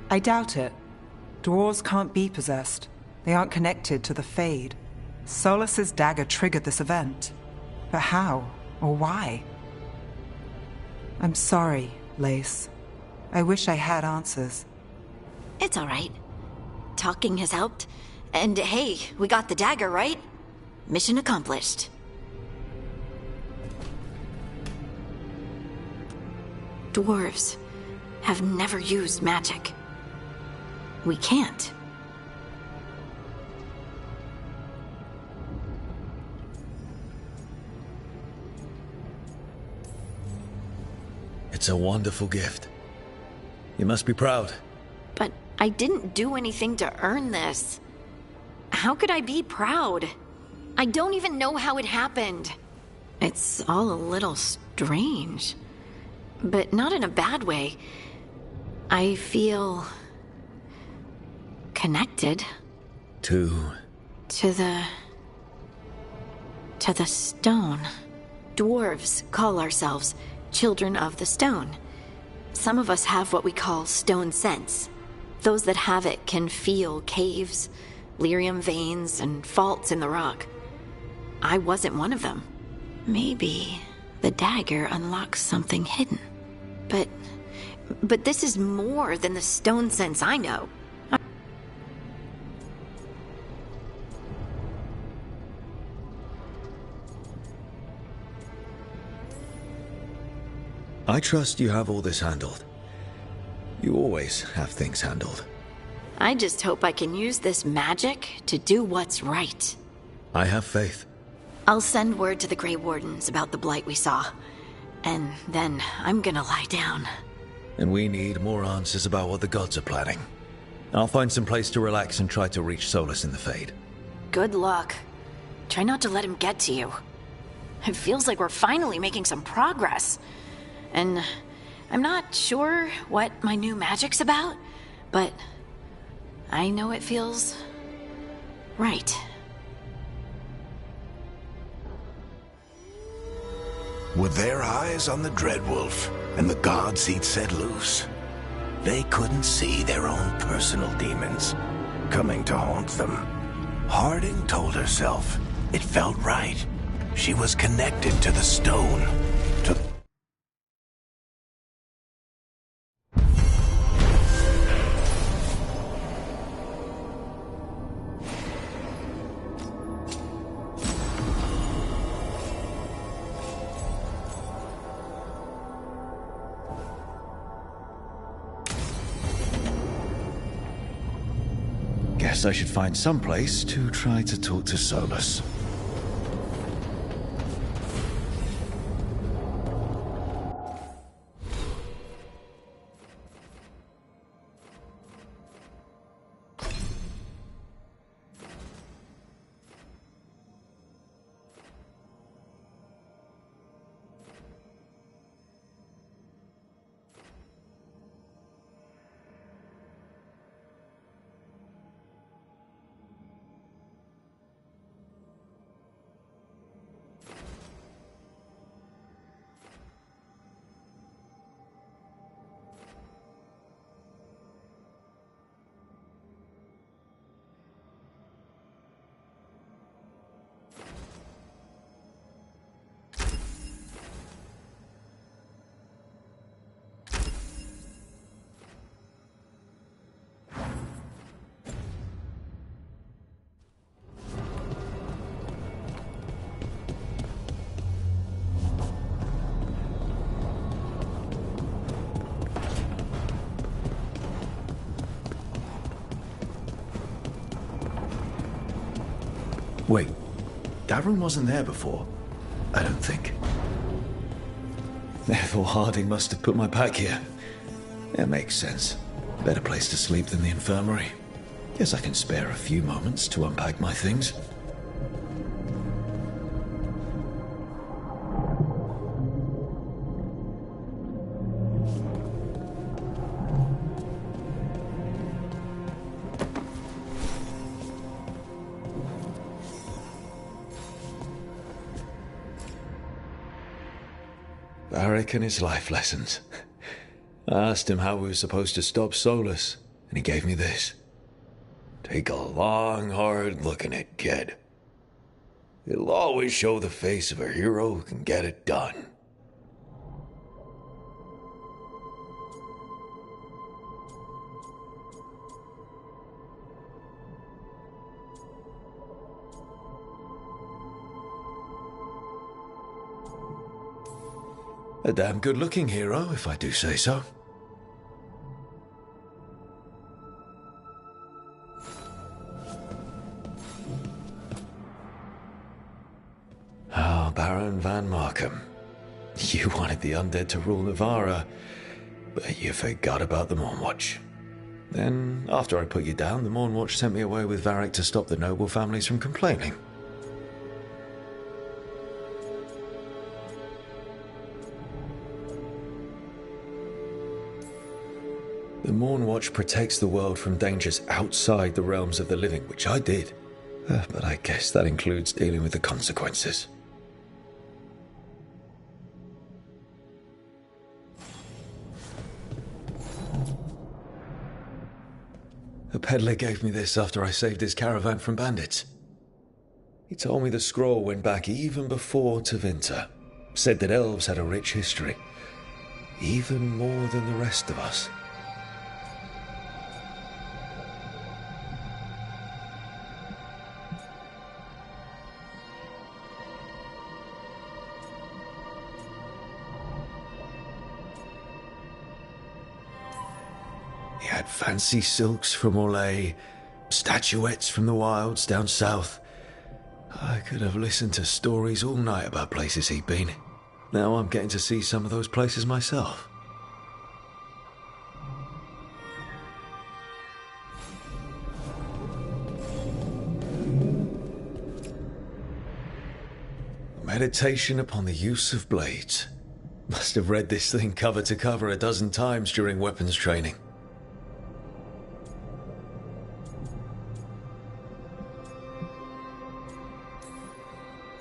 I doubt it. Dwarves can't be possessed. They aren't connected to the Fade. Solus's dagger triggered this event. But how? Or why? I'm sorry, Lace. I wish I had answers. It's all right. Talking has helped. And hey, we got the dagger, right? Mission accomplished. Dwarves have never used magic. We can't. It's a wonderful gift. You must be proud. But I didn't do anything to earn this. How could I be proud? I don't even know how it happened. It's all a little strange. But not in a bad way. I feel connected. To the stone. Dwarves call ourselves Children of the Stone. Some of us have what we call stone sense. Those that have it can feel caves, lyrium veins, and faults in the rock. I wasn't one of them. Maybe the dagger unlocks something hidden. But this is more than the stone sense I know. I trust you have all this handled. You always have things handled. I just hope I can use this magic to do what's right. I have faith. I'll send word to the Grey Wardens about the blight we saw. And then I'm gonna lie down. And we need more answers about what the gods are planning. I'll find some place to relax and try to reach Solus in the Fade. Good luck. Try not to let him get to you. It feels like we're finally making some progress. And I'm not sure what my new magic's about, but I know it feels right. Were their eyes on the Dreadwolf and the gods he'd set loose? They couldn't see their own personal demons coming to haunt them. Harding told herself it felt right. She was connected to the stone, to Guess I should find some place to try to talk to Solus. Wait, Davron wasn't there before? I don't think. Therefore, Harding must have put my pack here. It makes sense. Better place to sleep than the infirmary. Guess I can spare a few moments to unpack my things. Varric and his life lessons. I asked him how we were supposed to stop Solus, and he gave me this. Take a long, hard look at it, kid. It'll always show the face of a hero who can get it done. A damn good-looking hero, if I do say so. Oh, Baron Van Markham. You wanted the undead to rule Navarra, but you forgot about the Mournwatch. Then, after I put you down, the Mournwatch sent me away with Varric to stop the noble families from complaining. The Mournwatch protects the world from dangers outside the realms of the living, which I did. But I guess that includes dealing with the consequences. A peddler gave me this after I saved his caravan from bandits. He told me the scroll went back even before Tevinter. Said that elves had a rich history. Even more than the rest of us. He had fancy silks from Orlais, statuettes from the wilds down south. I could have listened to stories all night about places he'd been. Now I'm getting to see some of those places myself. Meditation upon the use of blades. Must have read this thing cover to cover a dozen times during weapons training.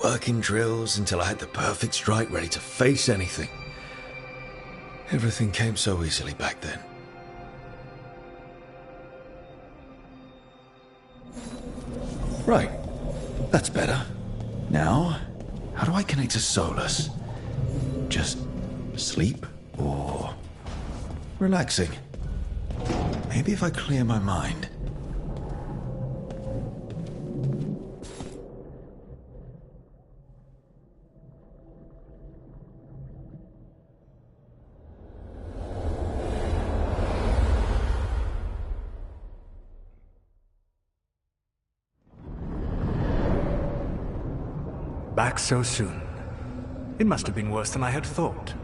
Working drills until I had the perfect strike ready to face anything. Everything came so easily back then. Right. That's better. Now, how do I connect to Solus? Just sleep or relaxing? Maybe if I clear my mind. Back so soon. It must have been worse than I had thought.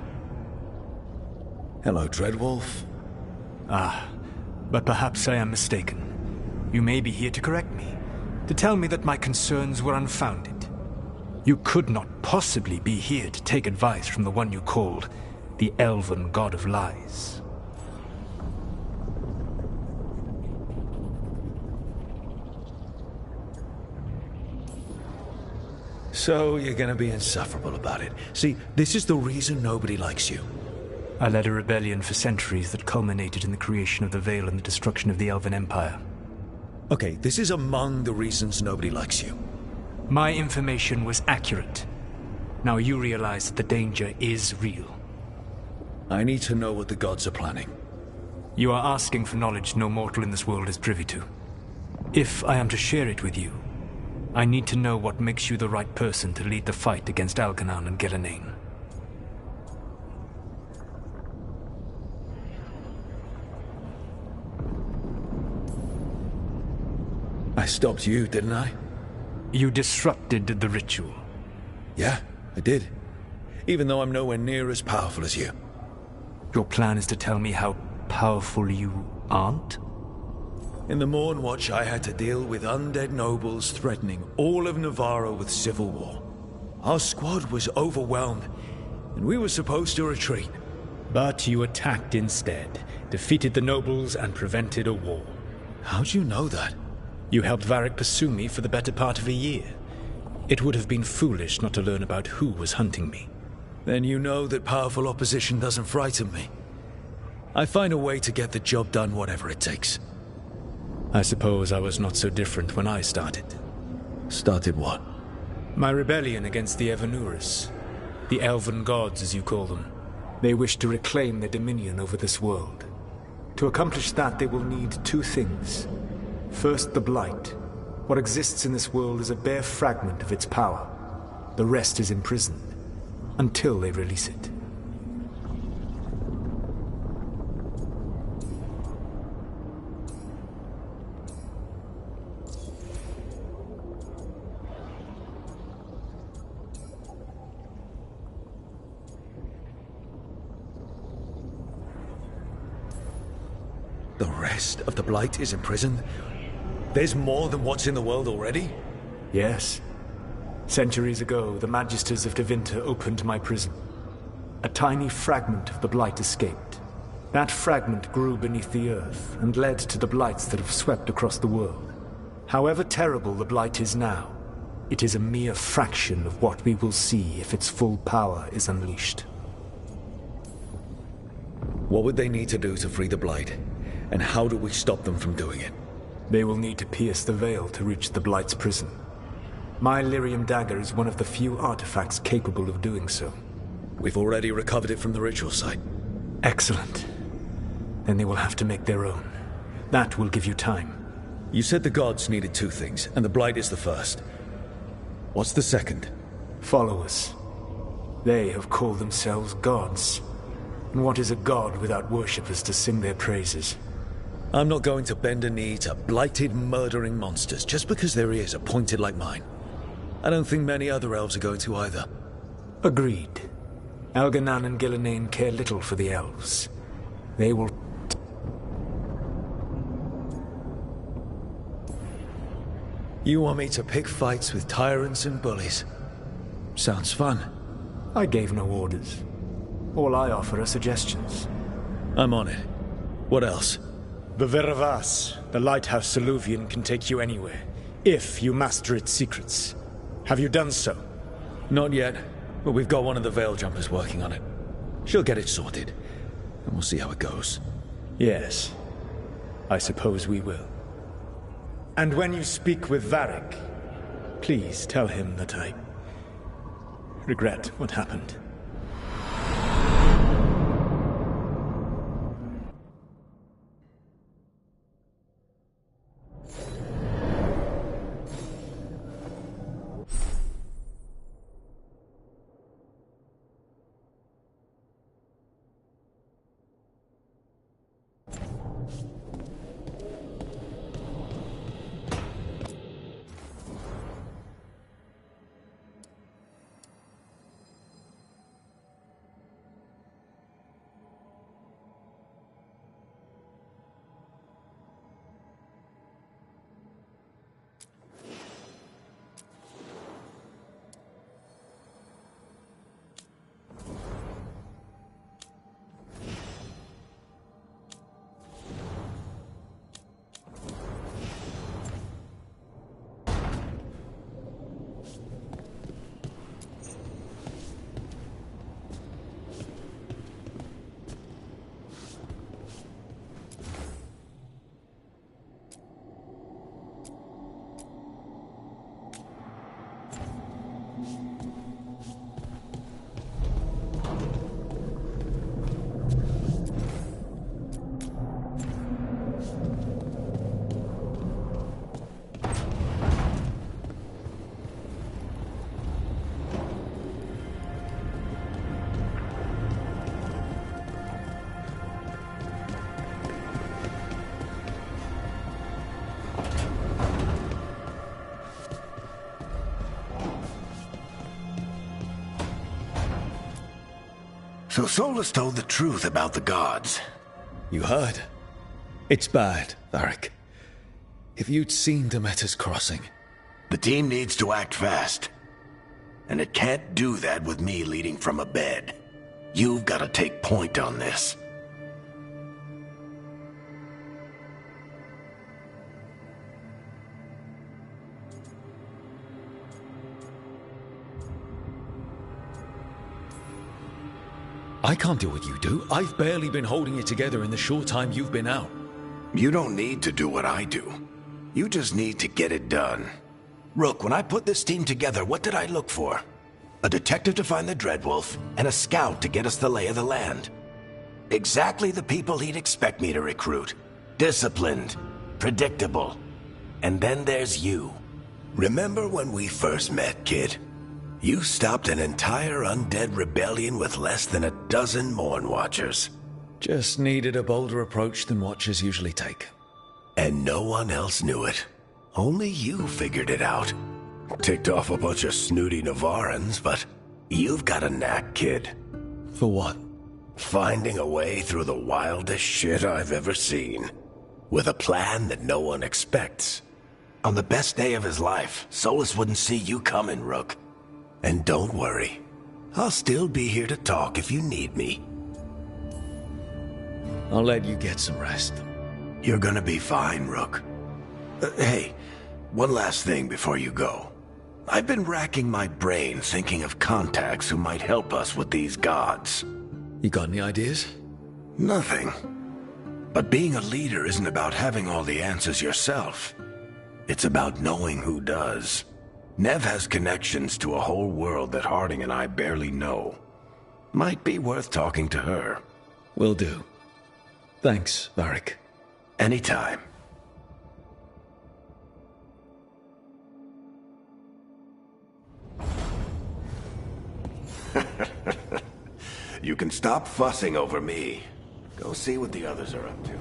Hello, Dreadwolf. Ah, but perhaps I am mistaken. You may be here to correct me, to tell me that my concerns were unfounded. You could not possibly be here to take advice from the one you called the Elven God of Lies. So you're gonna be insufferable about it. See, this is the reason nobody likes you. I led a rebellion for centuries that culminated in the creation of the Veil and the destruction of the Elven Empire. Okay, this is among the reasons nobody likes you. My information was accurate. Now you realize that the danger is real. I need to know what the gods are planning. You are asking for knowledge no mortal in this world is privy to. If I am to share it with you, I need to know what makes you the right person to lead the fight against Algernon and Gelileen. I stopped you, didn't I? You disrupted the ritual. Yeah, I did. Even though I'm nowhere near as powerful as you. Your plan is to tell me how powerful you aren't? In the Mornwatch, I had to deal with undead nobles threatening all of Navarro with civil war. Our squad was overwhelmed, and we were supposed to retreat. But you attacked instead, defeated the nobles, and prevented a war. How'd you know that? You helped Varric pursue me for the better part of a year. It would have been foolish not to learn about who was hunting me. Then you know that powerful opposition doesn't frighten me. I find a way to get the job done, whatever it takes. I suppose I was not so different when I started. Started what? My rebellion against the Evanuris. The Elven Gods, as you call them. They wish to reclaim their dominion over this world. To accomplish that, they will need two things. First, the Blight. What exists in this world is a bare fragment of its power. The rest is imprisoned, until they release it. The rest of the Blight is imprisoned? There's more than what's in the world already? Yes. Centuries ago, the Magisters of Tevinter opened my prison. A tiny fragment of the Blight escaped. That fragment grew beneath the earth and led to the Blights that have swept across the world. However terrible the Blight is now, it is a mere fraction of what we will see if its full power is unleashed. What would they need to do to free the Blight? And how do we stop them from doing it? They will need to pierce the veil to reach the Blight's prison. My Lyrium dagger is one of the few artifacts capable of doing so. We've already recovered it from the ritual site. Excellent. Then they will have to make their own. That will give you time. You said the gods needed two things, and the Blight is the first. What's the second? Followers. They have called themselves gods. And what is a god without worshippers to sing their praises? I'm not going to bend a knee to blighted, murdering monsters just because their ears are pointed like mine. I don't think many other elves are going to either. Agreed. Elganan and Gillenane care little for the elves. They will... You want me to pick fights with tyrants and bullies? Sounds fun. I gave no orders. All I offer are suggestions. I'm on it. What else? The Veravas, the lighthouse Soluvian, can take you anywhere, if you master its secrets. Have you done so? Not yet, but we've got one of the Veil Jumpers working on it. She'll get it sorted, and we'll see how it goes. Yes, I suppose we will. And when you speak with Varric, please tell him that I regret what happened. So Solus told the truth about the gods. You heard? It's bad, Varric. If you'd seen Demeter's crossing... The team needs to act fast. And it can't do that with me leading from a bed. You've got to take point on this. I can't do what you do. I've barely been holding it together in the short time you've been out. You don't need to do what I do. You just need to get it done. Rook, when I put this team together, what did I look for? A detective to find the Dreadwolf, and a scout to get us the lay of the land. Exactly the people he'd expect me to recruit. Disciplined, predictable. And then there's you. Remember when we first met, kid? You stopped an entire undead rebellion with less than a dozen Morn Watchers. Just needed a bolder approach than Watchers usually take. And no one else knew it. Only you figured it out. Ticked off a bunch of snooty Navarrans, but you've got a knack, kid. For what? Finding a way through the wildest shit I've ever seen. With a plan that no one expects. On the best day of his life, Solus wouldn't see you coming, Rook. And don't worry. I'll still be here to talk if you need me. I'll let you get some rest. You're gonna be fine, Rook. Hey, one last thing before you go. I've been racking my brain thinking of contacts who might help us with these gods. You got any ideas? Nothing. But being a leader isn't about having all the answers yourself. It's about knowing who does. Nev has connections to a whole world that Harding and I barely know. Might be worth talking to her. Will do. Thanks, Varric. Anytime. You can stop fussing over me. Go see what the others are up to.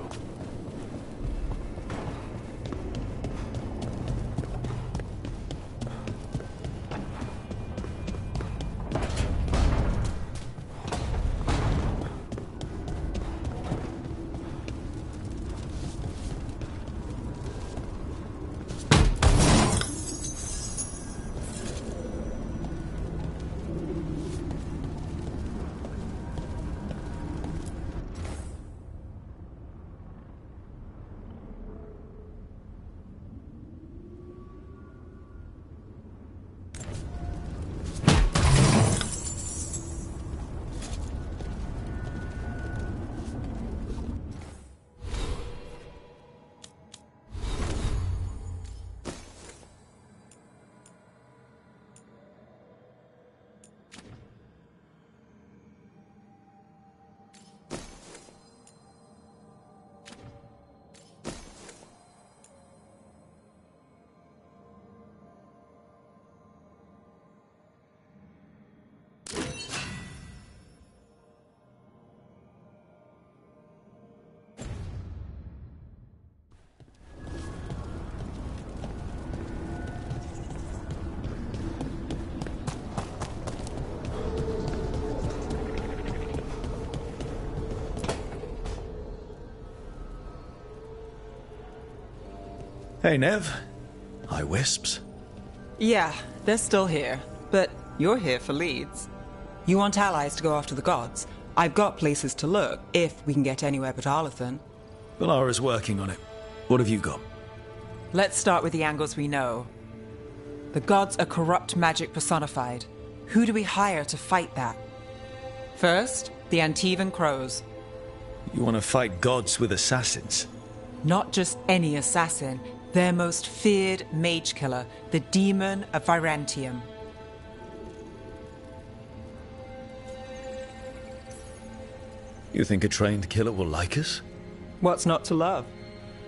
Hey, Nev. Hi, Wisps. Yeah, they're still here, but you're here for leads. You want allies to go after the gods? I've got places to look, if we can get anywhere but Arlathan. Valara's working on it. What have you got? Let's start with the angles we know. The gods are corrupt magic personified. Who do we hire to fight that? First, the Antivan Crows. You want to fight gods with assassins? Not just any assassin. Their most feared mage killer, the Demon of Virantium. You think a trained killer will like us? What's not to love?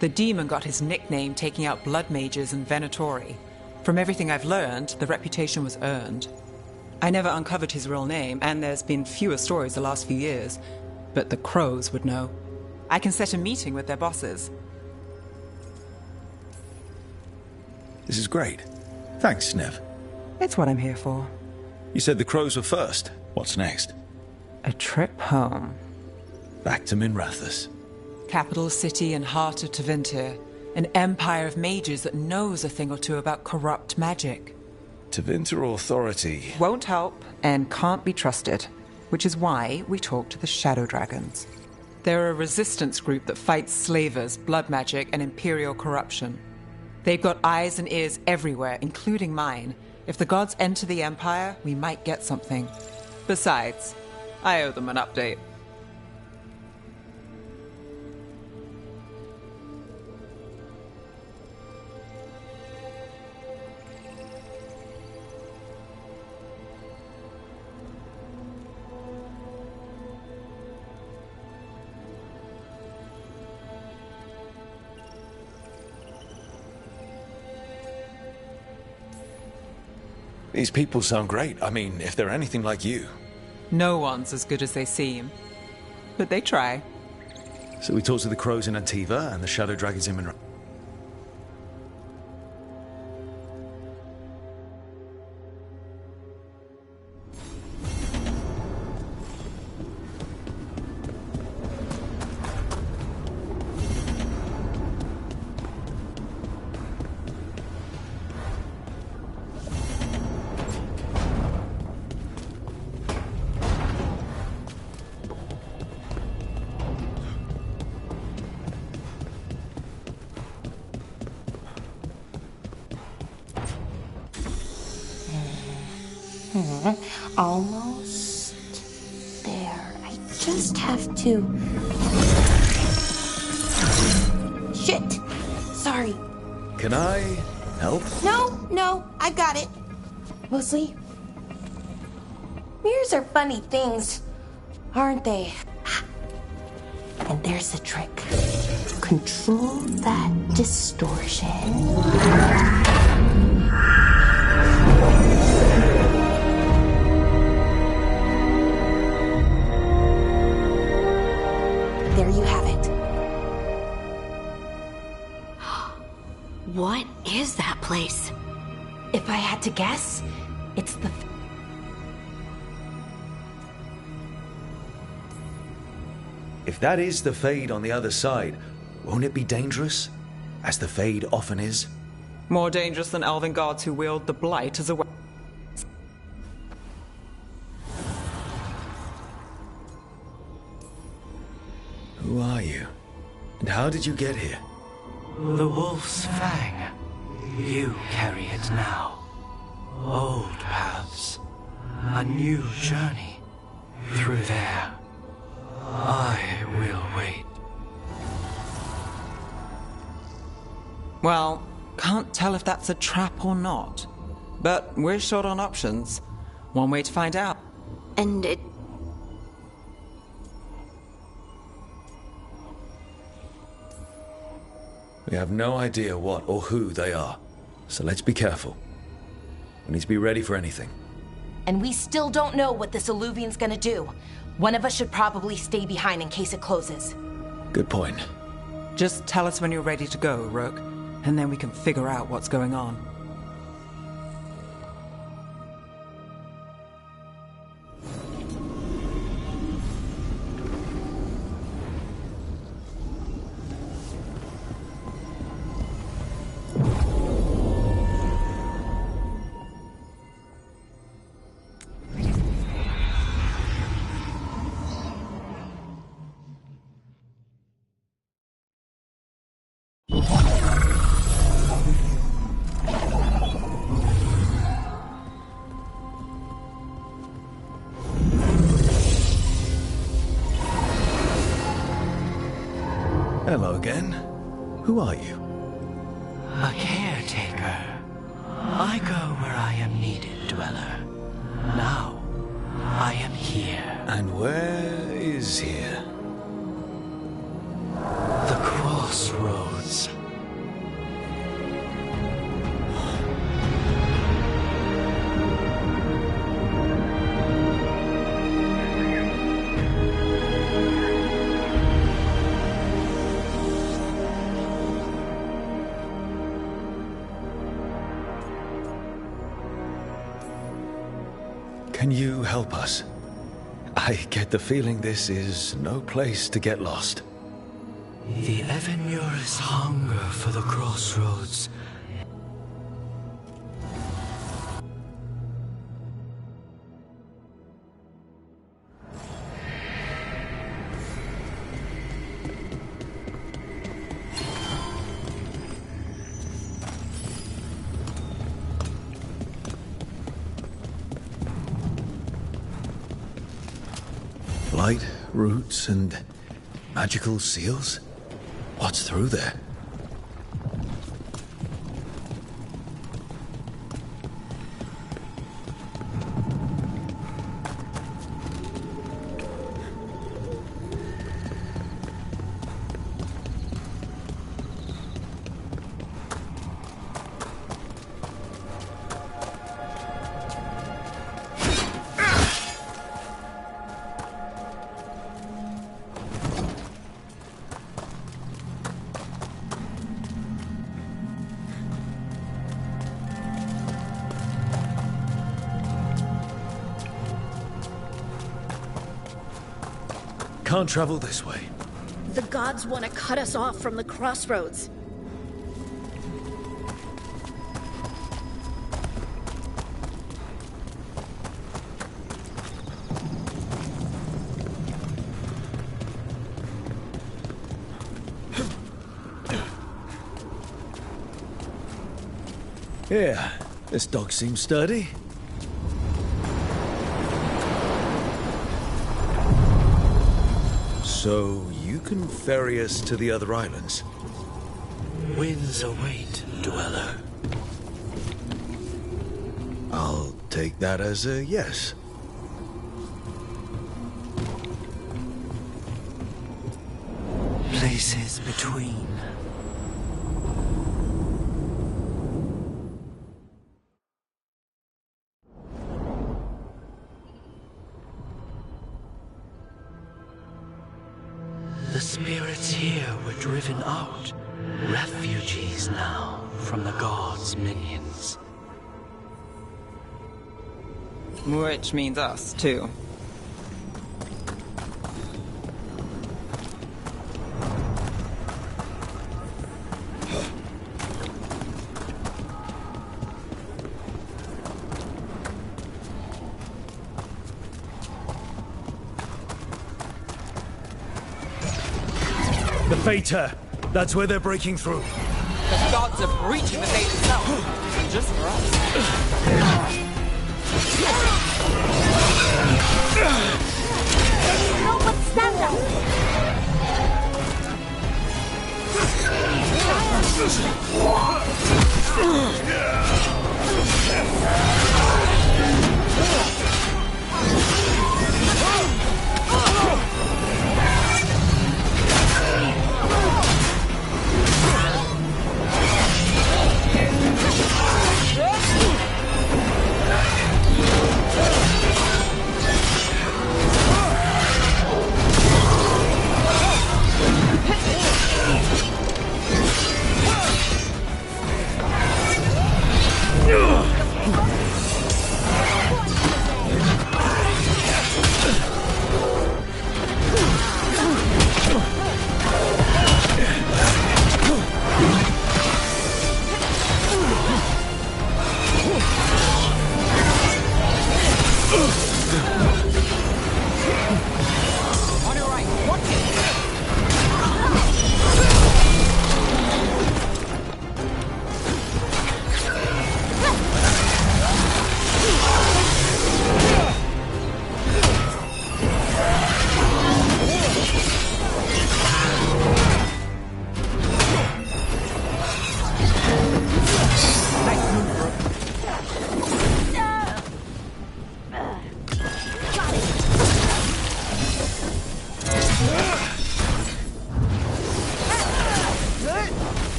The demon got his nickname taking out blood mages and Venatori. From everything I've learned, the reputation was earned. I never uncovered his real name, and there's been fewer stories the last few years, but the Crows would know. I can set a meeting with their bosses. This is great. Thanks, Nev. It's what I'm here for. You said the Crows were first. What's next? A trip home. Back to Minrathous. Capital city and heart of Tevinter. An empire of mages that knows a thing or two about corrupt magic. Tevinter Authority won't help and can't be trusted, which is why we talk to the Shadow Dragons. They're a resistance group that fights slavers, blood magic, and imperial corruption. They've got eyes and ears everywhere, including mine. If the gods enter the Empire, we might get something. Besides, I owe them an update. These people sound great. I mean, if they're anything like you. No one's as good as they seem. But they try. So we talked to the crows in Antiva and the Shadow Dragons in Minrathous. Almost there. I just have to... Shit! Sorry. Can I help? No, I got it. Mostly, mirrors are funny things, aren't they? And there's the trick. Control that distortion. There you have it. What is that place? If I had to guess, it's the... If that is the Fade on the other side, won't it be dangerous? As the Fade often is? More dangerous than elven gods who wield the Blight as a weapon. Who are you? And how did you get here? The Wolf's Fang. You carry it now. Old paths. A new journey. Through there. I will wait. Well, can't tell if that's a trap or not. But we're short on options. One way to find out. And it... We have no idea what or who they are. So let's be careful. We need to be ready for anything. And we still don't know what this Illuvian's gonna do. One of us should probably stay behind in case it closes. Good point. Just tell us when you're ready to go, Rook, and then we can figure out what's going on. Hello again. Who are you? A caretaker. I go where I am needed, Dweller. Now, I am here. And where is here? The Crossroads. Can you help us? I get the feeling this is no place to get lost. The Evenur's hunger for the crossroads. Light, roots, and magical seals? What's through there? Can't travel this way. The gods want to cut us off from the crossroads. Yeah, this dog seems sturdy. So, you can ferry us to the other islands? Winds await, Dweller. I'll take that as a yes. Places between. The spirits here were driven out. Refugees now from the gods' minions. Which means us, too. The Fater! That's where they're breaking through. The gods are breaching the fate itself. Just for us. No, but stand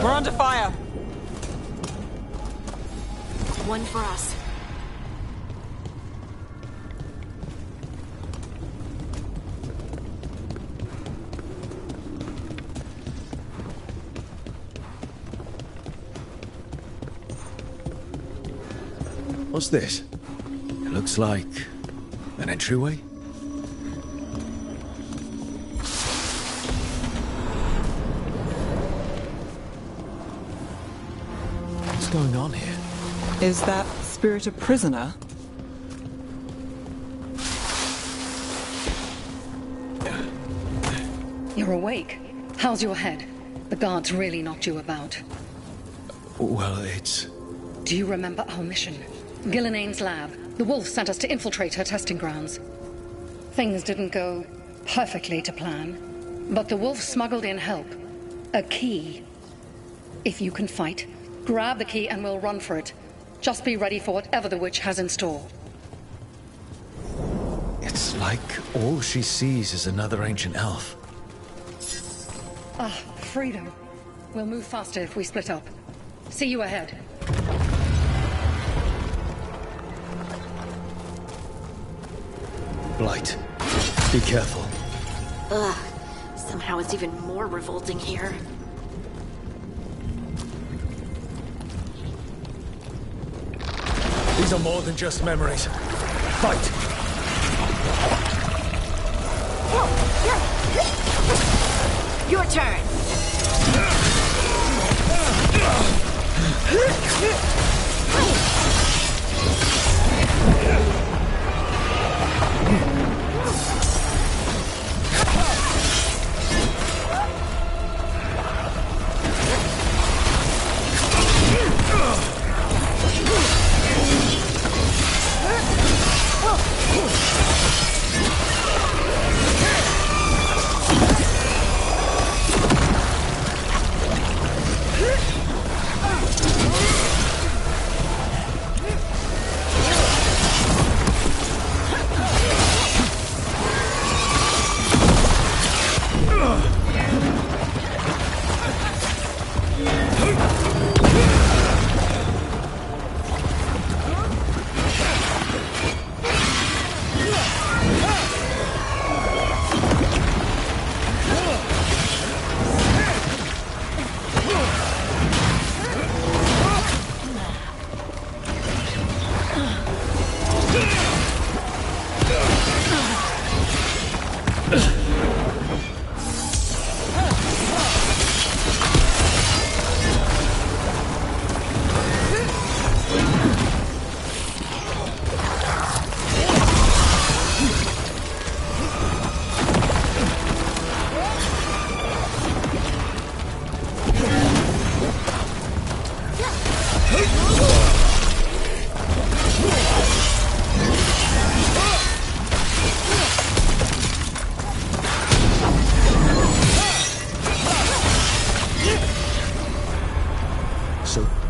We're under fire. One for us. What's this? It Looks like an entryway? What's going on here? Is that spirit a prisoner? You're awake. How's your head? The guards really knocked you about. Well, it's... Do you remember our mission? Gillenane's lab. The wolf sent us to infiltrate her testing grounds. Things didn't go perfectly to plan, but the wolf smuggled in help. A key. If you can fight, grab the key and we'll run for it. Just be ready for whatever the witch has in store. It's like all she sees is another ancient elf. Ah, freedom. We'll move faster if we split up. See you ahead. Blight, be careful. Ugh. Somehow it's even more revolting here. These are more than just memories. Fight! Your turn!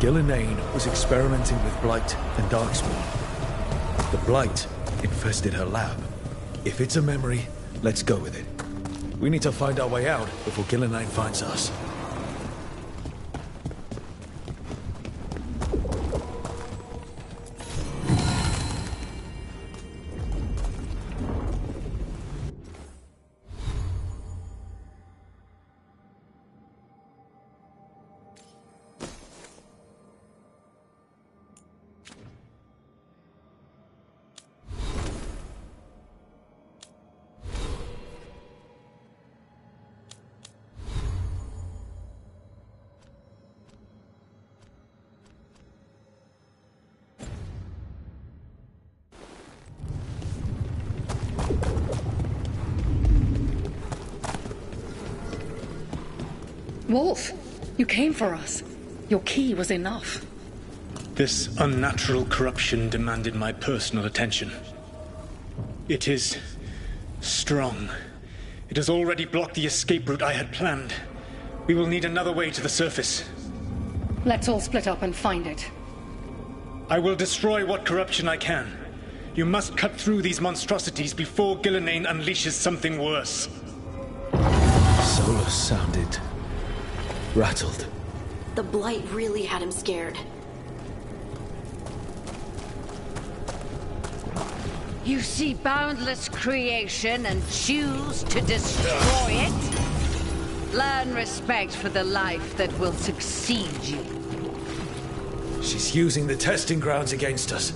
Gillenane was experimenting with Blight and Darkspawn. The Blight infested her lab. If it's a memory, let's go with it. We need to find our way out before Gillenane finds us. Wolf, you came for us. Your key was enough. This unnatural corruption demanded my personal attention. It is strong. It has already blocked the escape route I had planned. We will need another way to the surface. Let's all split up and find it. I will destroy what corruption I can. You must cut through these monstrosities before Gillenane unleashes something worse. Solus sounded rattled. The Blight really had him scared. You see boundless creation and choose to destroy it? Learn respect for the life that will succeed you. She's using the testing grounds against us.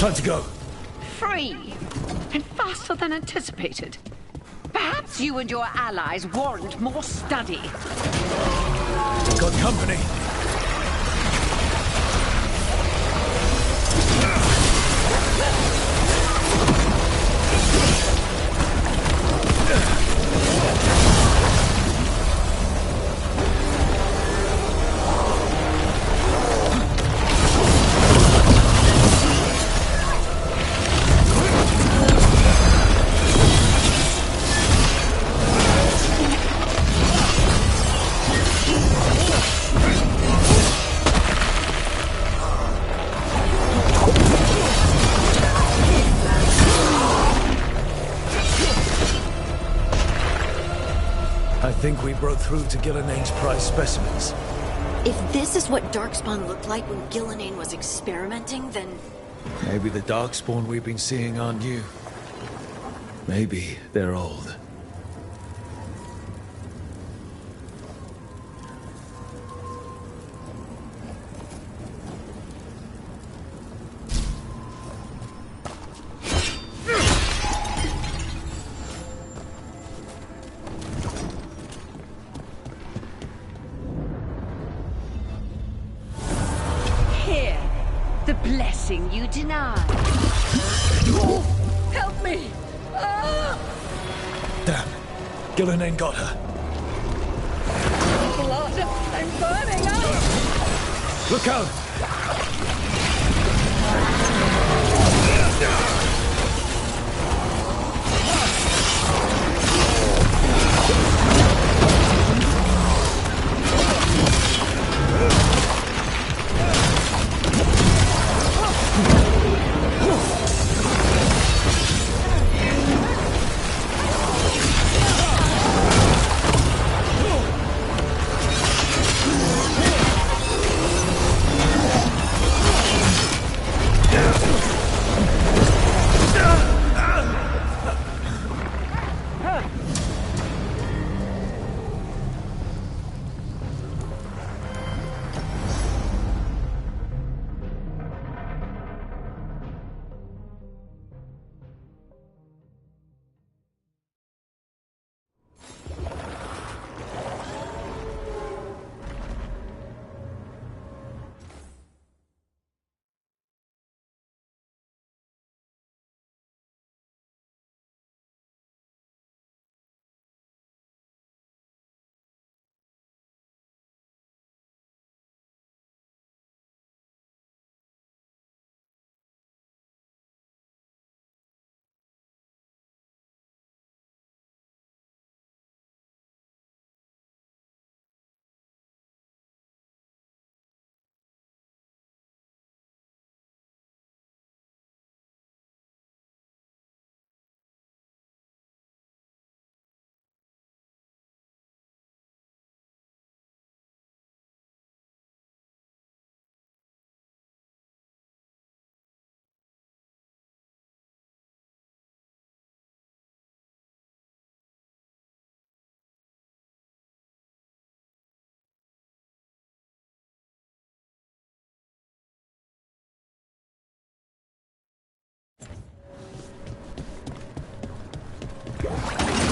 Time to go. Free. And faster than anticipated. Perhaps you and your allies warrant more study. Got company. I think we broke through to Gilnenane's prize specimens. If this is what Darkspawn looked like when Gillenane was experimenting, then... Maybe the Darkspawn we've been seeing aren't new. Maybe they're old. The blessing you denied. Help me! Ah! Damn. Gillenane got her. Blood! I'm burning up! Look out!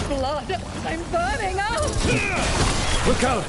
Blood! I'm burning up! Look out!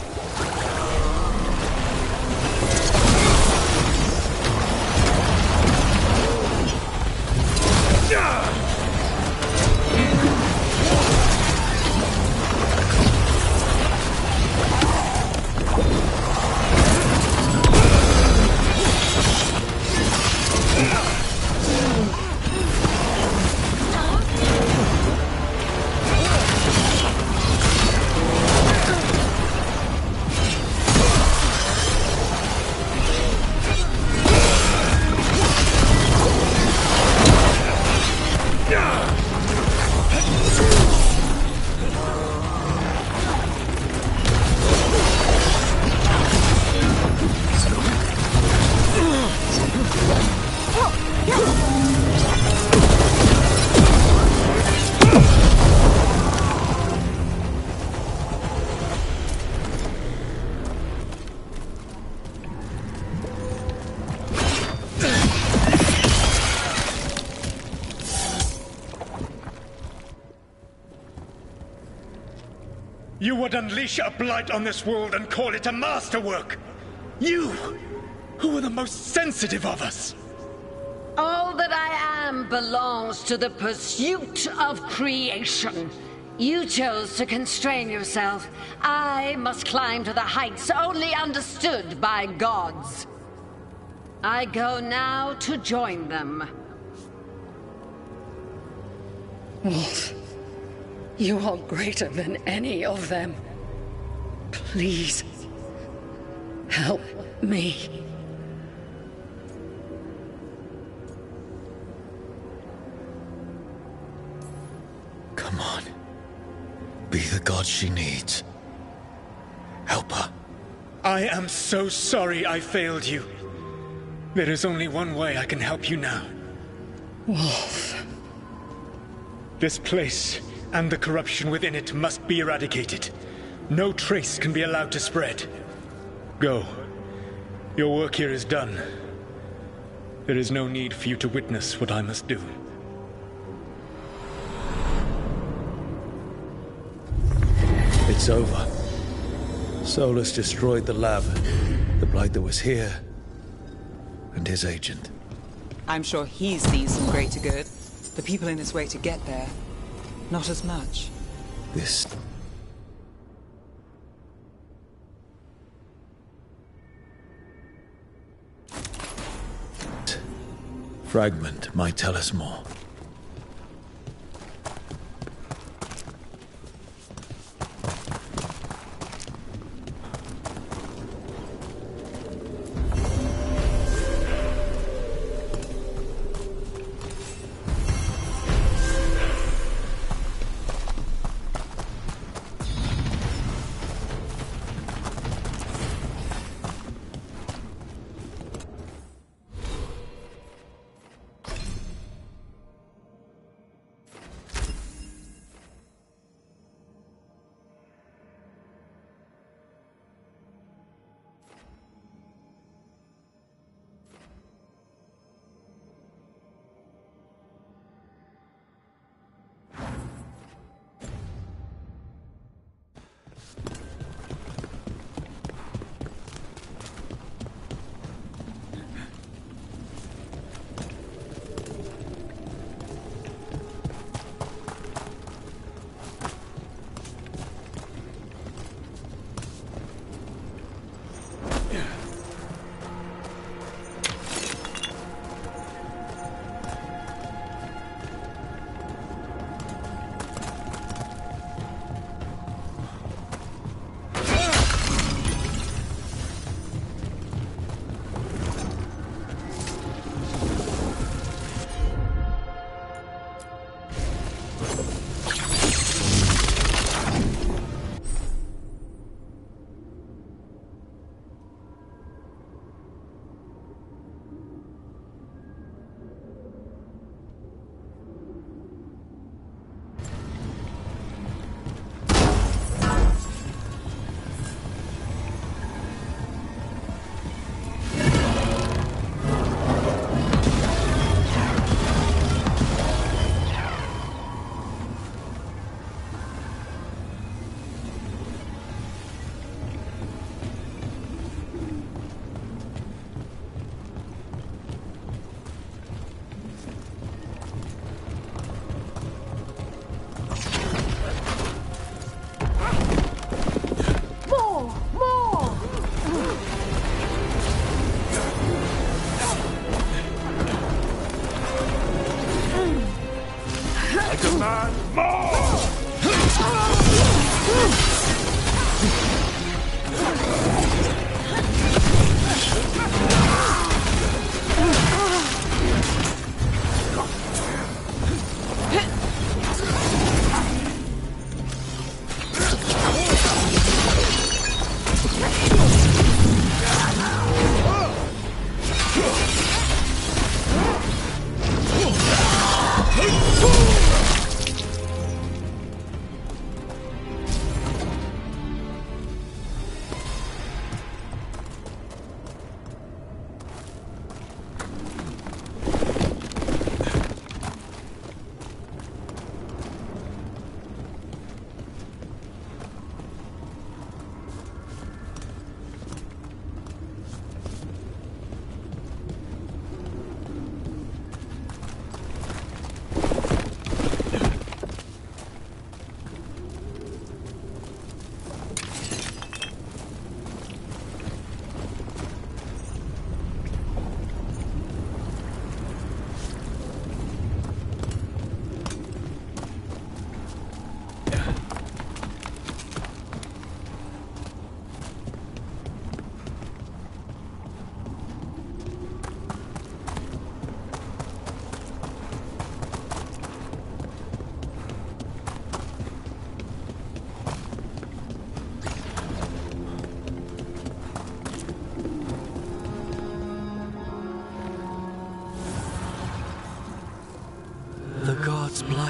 You would unleash a blight on this world and call it a masterwork! You, who are the most sensitive of us! All that I am belongs to the pursuit of creation. You chose to constrain yourself. I must climb to the heights only understood by gods. I go now to join them. Wolf, you are greater than any of them. Please, help me. Come on. Be the god she needs. Help her. I am so sorry I failed you. There is only one way I can help you now. Wolf. This place and the corruption within it must be eradicated. No trace can be allowed to spread. Go. Your work here is done. There is no need for you to witness what I must do. It's over. Solus destroyed the lab, the blight that was here, and his agent. I'm sure he sees some greater good. The people in his way to get there, not as much. This... fragment might tell us more.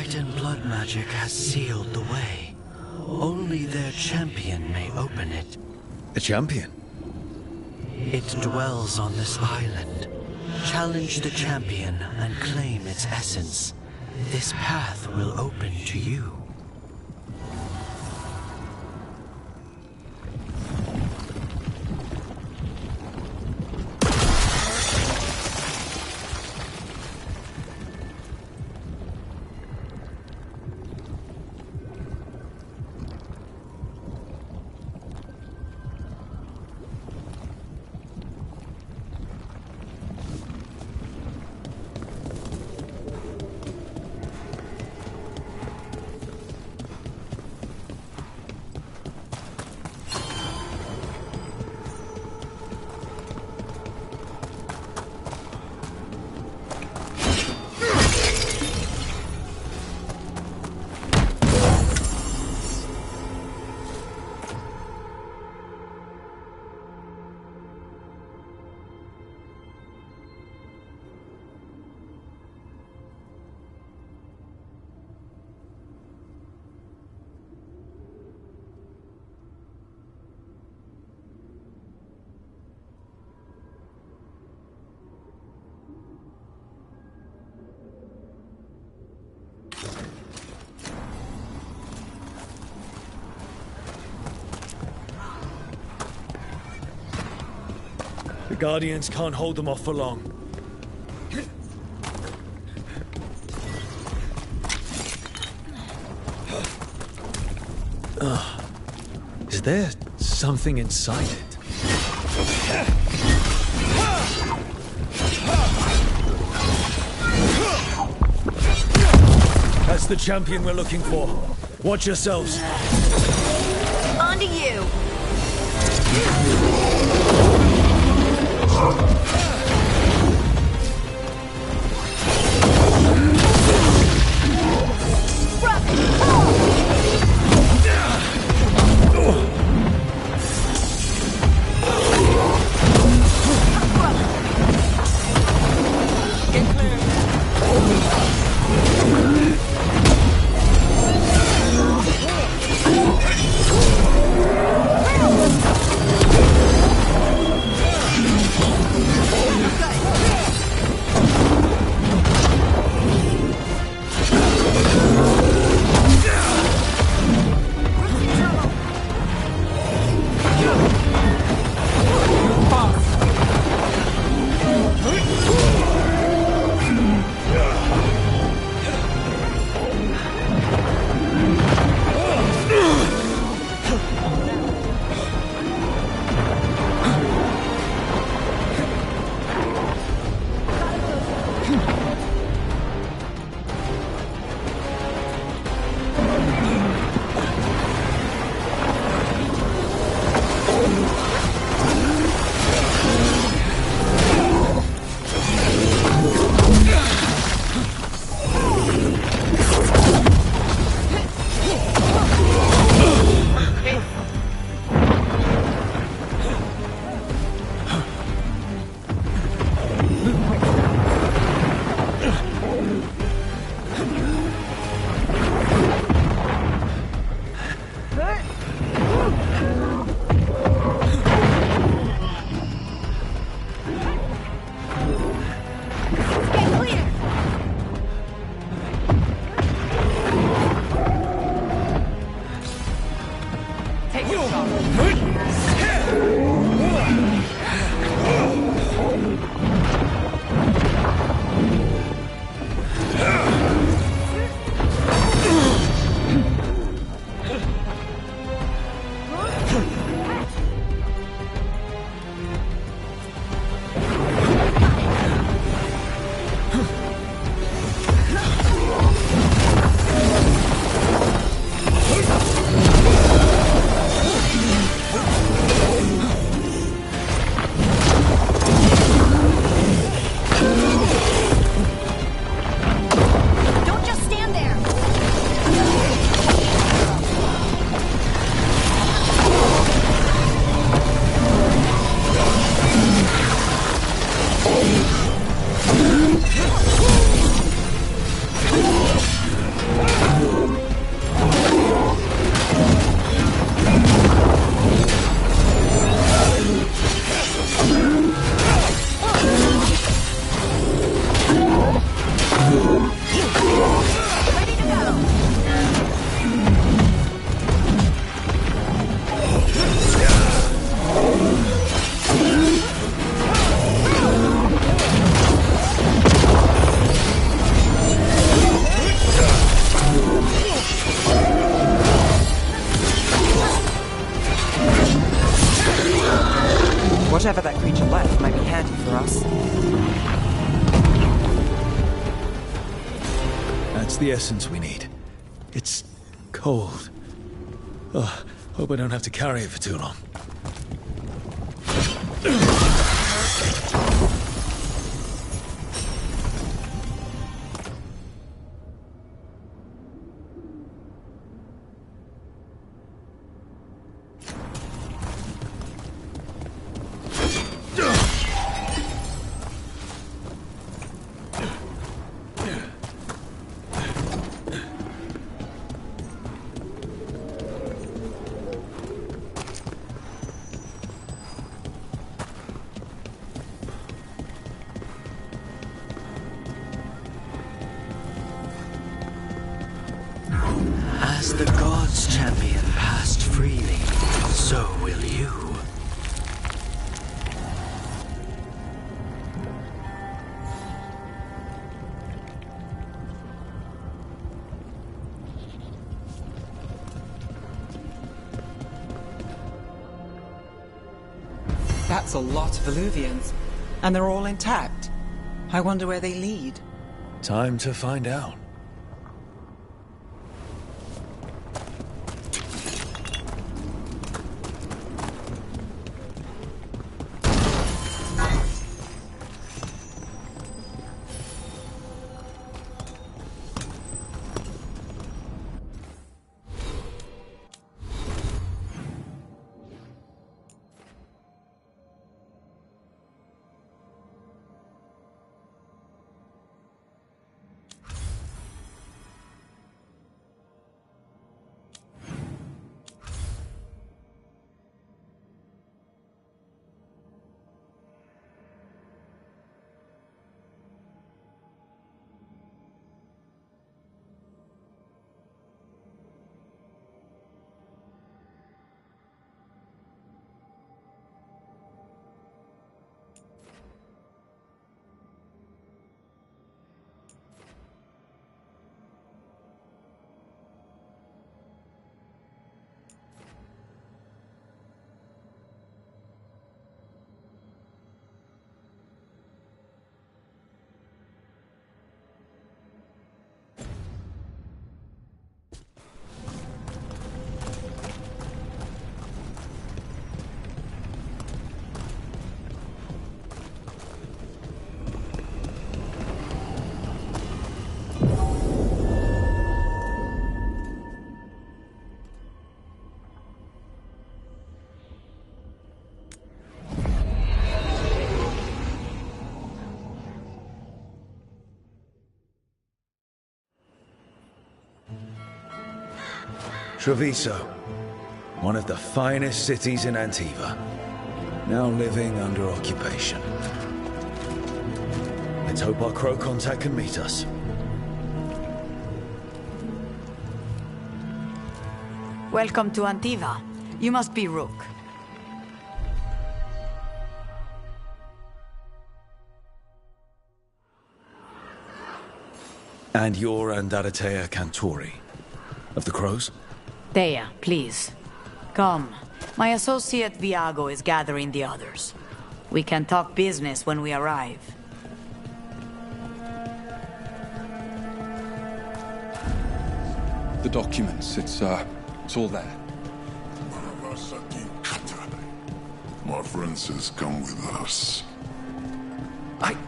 Titan blood magic has sealed the way. Only their champion may open it. A champion? It dwells on this island. Challenge the champion and claim its essence. This path will open to you. The Guardians can't hold them off for long. Is there something inside it? That's the champion we're looking for. Watch yourselves. On to you. Whatever that creature left might be handy for us. That's the essence we need. It's cold. Oh, hope I don't have to carry it for too long. As the gods' champion passed freely, so will you. That's a lot of Eluvians. And they're all intact. I wonder where they lead. Time to find out. Treviso, one of the finest cities in Antiva, now living under occupation. Let's hope our crow contact can meet us. Welcome to Antiva. You must be Rook. And you're Andaratea Cantori, of the Crows? Thea, please. Come. My associate Viago is gathering the others. We can talk business when we arrive. The documents, it's all there. My friend says come with us.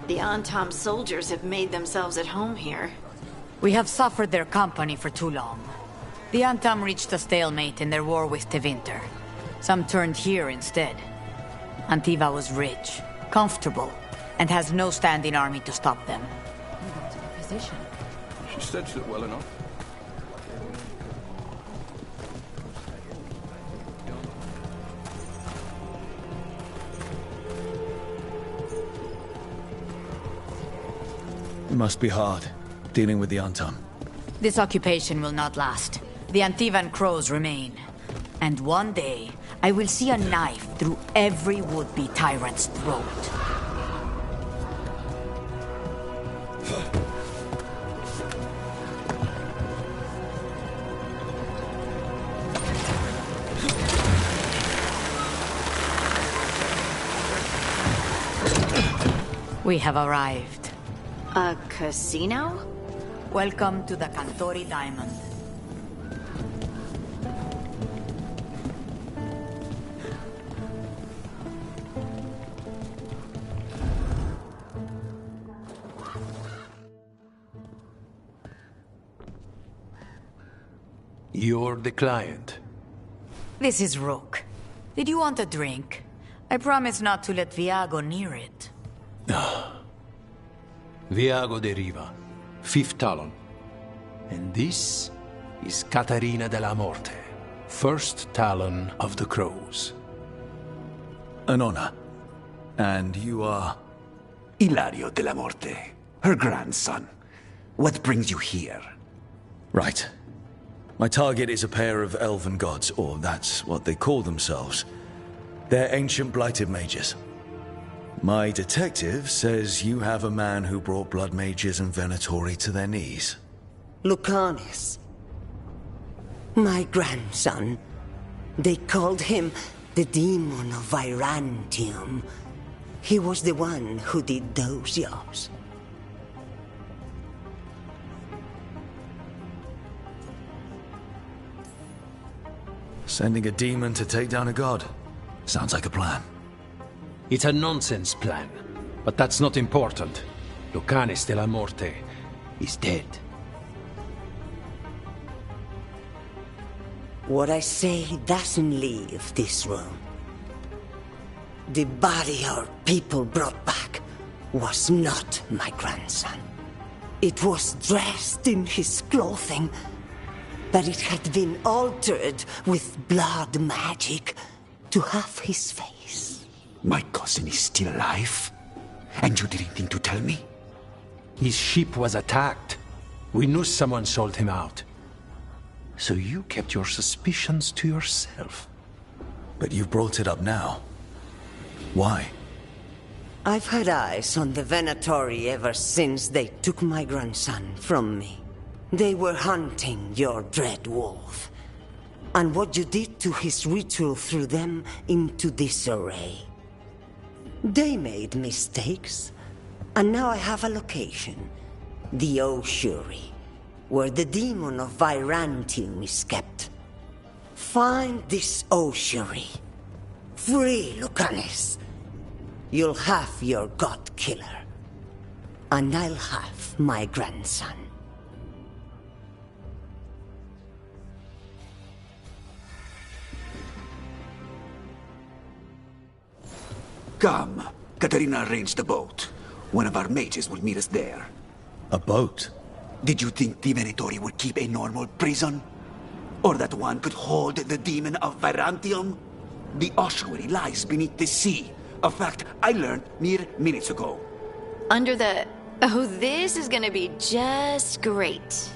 The Antam soldiers have made themselves at home here. We have suffered their company for too long. The Antam reached a stalemate in their war with Tevinter. Some turned here instead. Antiva was rich, comfortable, and has no standing army to stop them. We got to the position. She stitched it well enough. It must be hard, dealing with the Antam. This occupation will not last. The Antivan Crows remain. And one day, I will see a knife through every would-be tyrant's throat. We have arrived. A casino? Welcome to the Cantori Diamond. You're the client. This is Rook. Did you want a drink? I promise not to let Viago near it. Viago de Riva, 5th Talon. And this is Caterina de la Morte, 1st Talon of the Crows. An honor. And you are? Ilario de la Morte, her grandson. What brings you here? Right. My target is a pair of elven gods, or that's what they call themselves. They're ancient blighted mages. My detective says you have a man who brought blood mages and Venatori to their knees. Lucanis. My grandson. They called him the Demon of Virantium. He was the one who did those jobs. Sending a demon to take down a god. Sounds like a plan. It's a nonsense plan, but that's not important. Lucanis de la Morte is dead. What I say doesn't leave this room. The body our people brought back was not my grandson. It was dressed in his clothing, but it had been altered with blood magic to have his face. My cousin is still alive? And you didn't think to tell me? His ship was attacked. We knew someone sold him out. So you kept your suspicions to yourself. But you've brought it up now. Why? I've had eyes on the Venatori ever since they took my grandson from me. They were hunting your dread wolf. And what you did to his ritual threw them into disarray. They made mistakes, and now I have a location. The Ossuary, where the demon of Virantium is kept. Find this Ossuary. Free Lucanis. You'll have your god killer. And I'll have my grandson. Come. Caterina arranged the boat. One of our mages will meet us there. A boat? Did you think the Venatori would keep a normal prison? Or that one could hold the demon of Virantium? The ossuary lies beneath the sea. A fact I learned mere minutes ago. Under the... Oh, this is gonna be just great.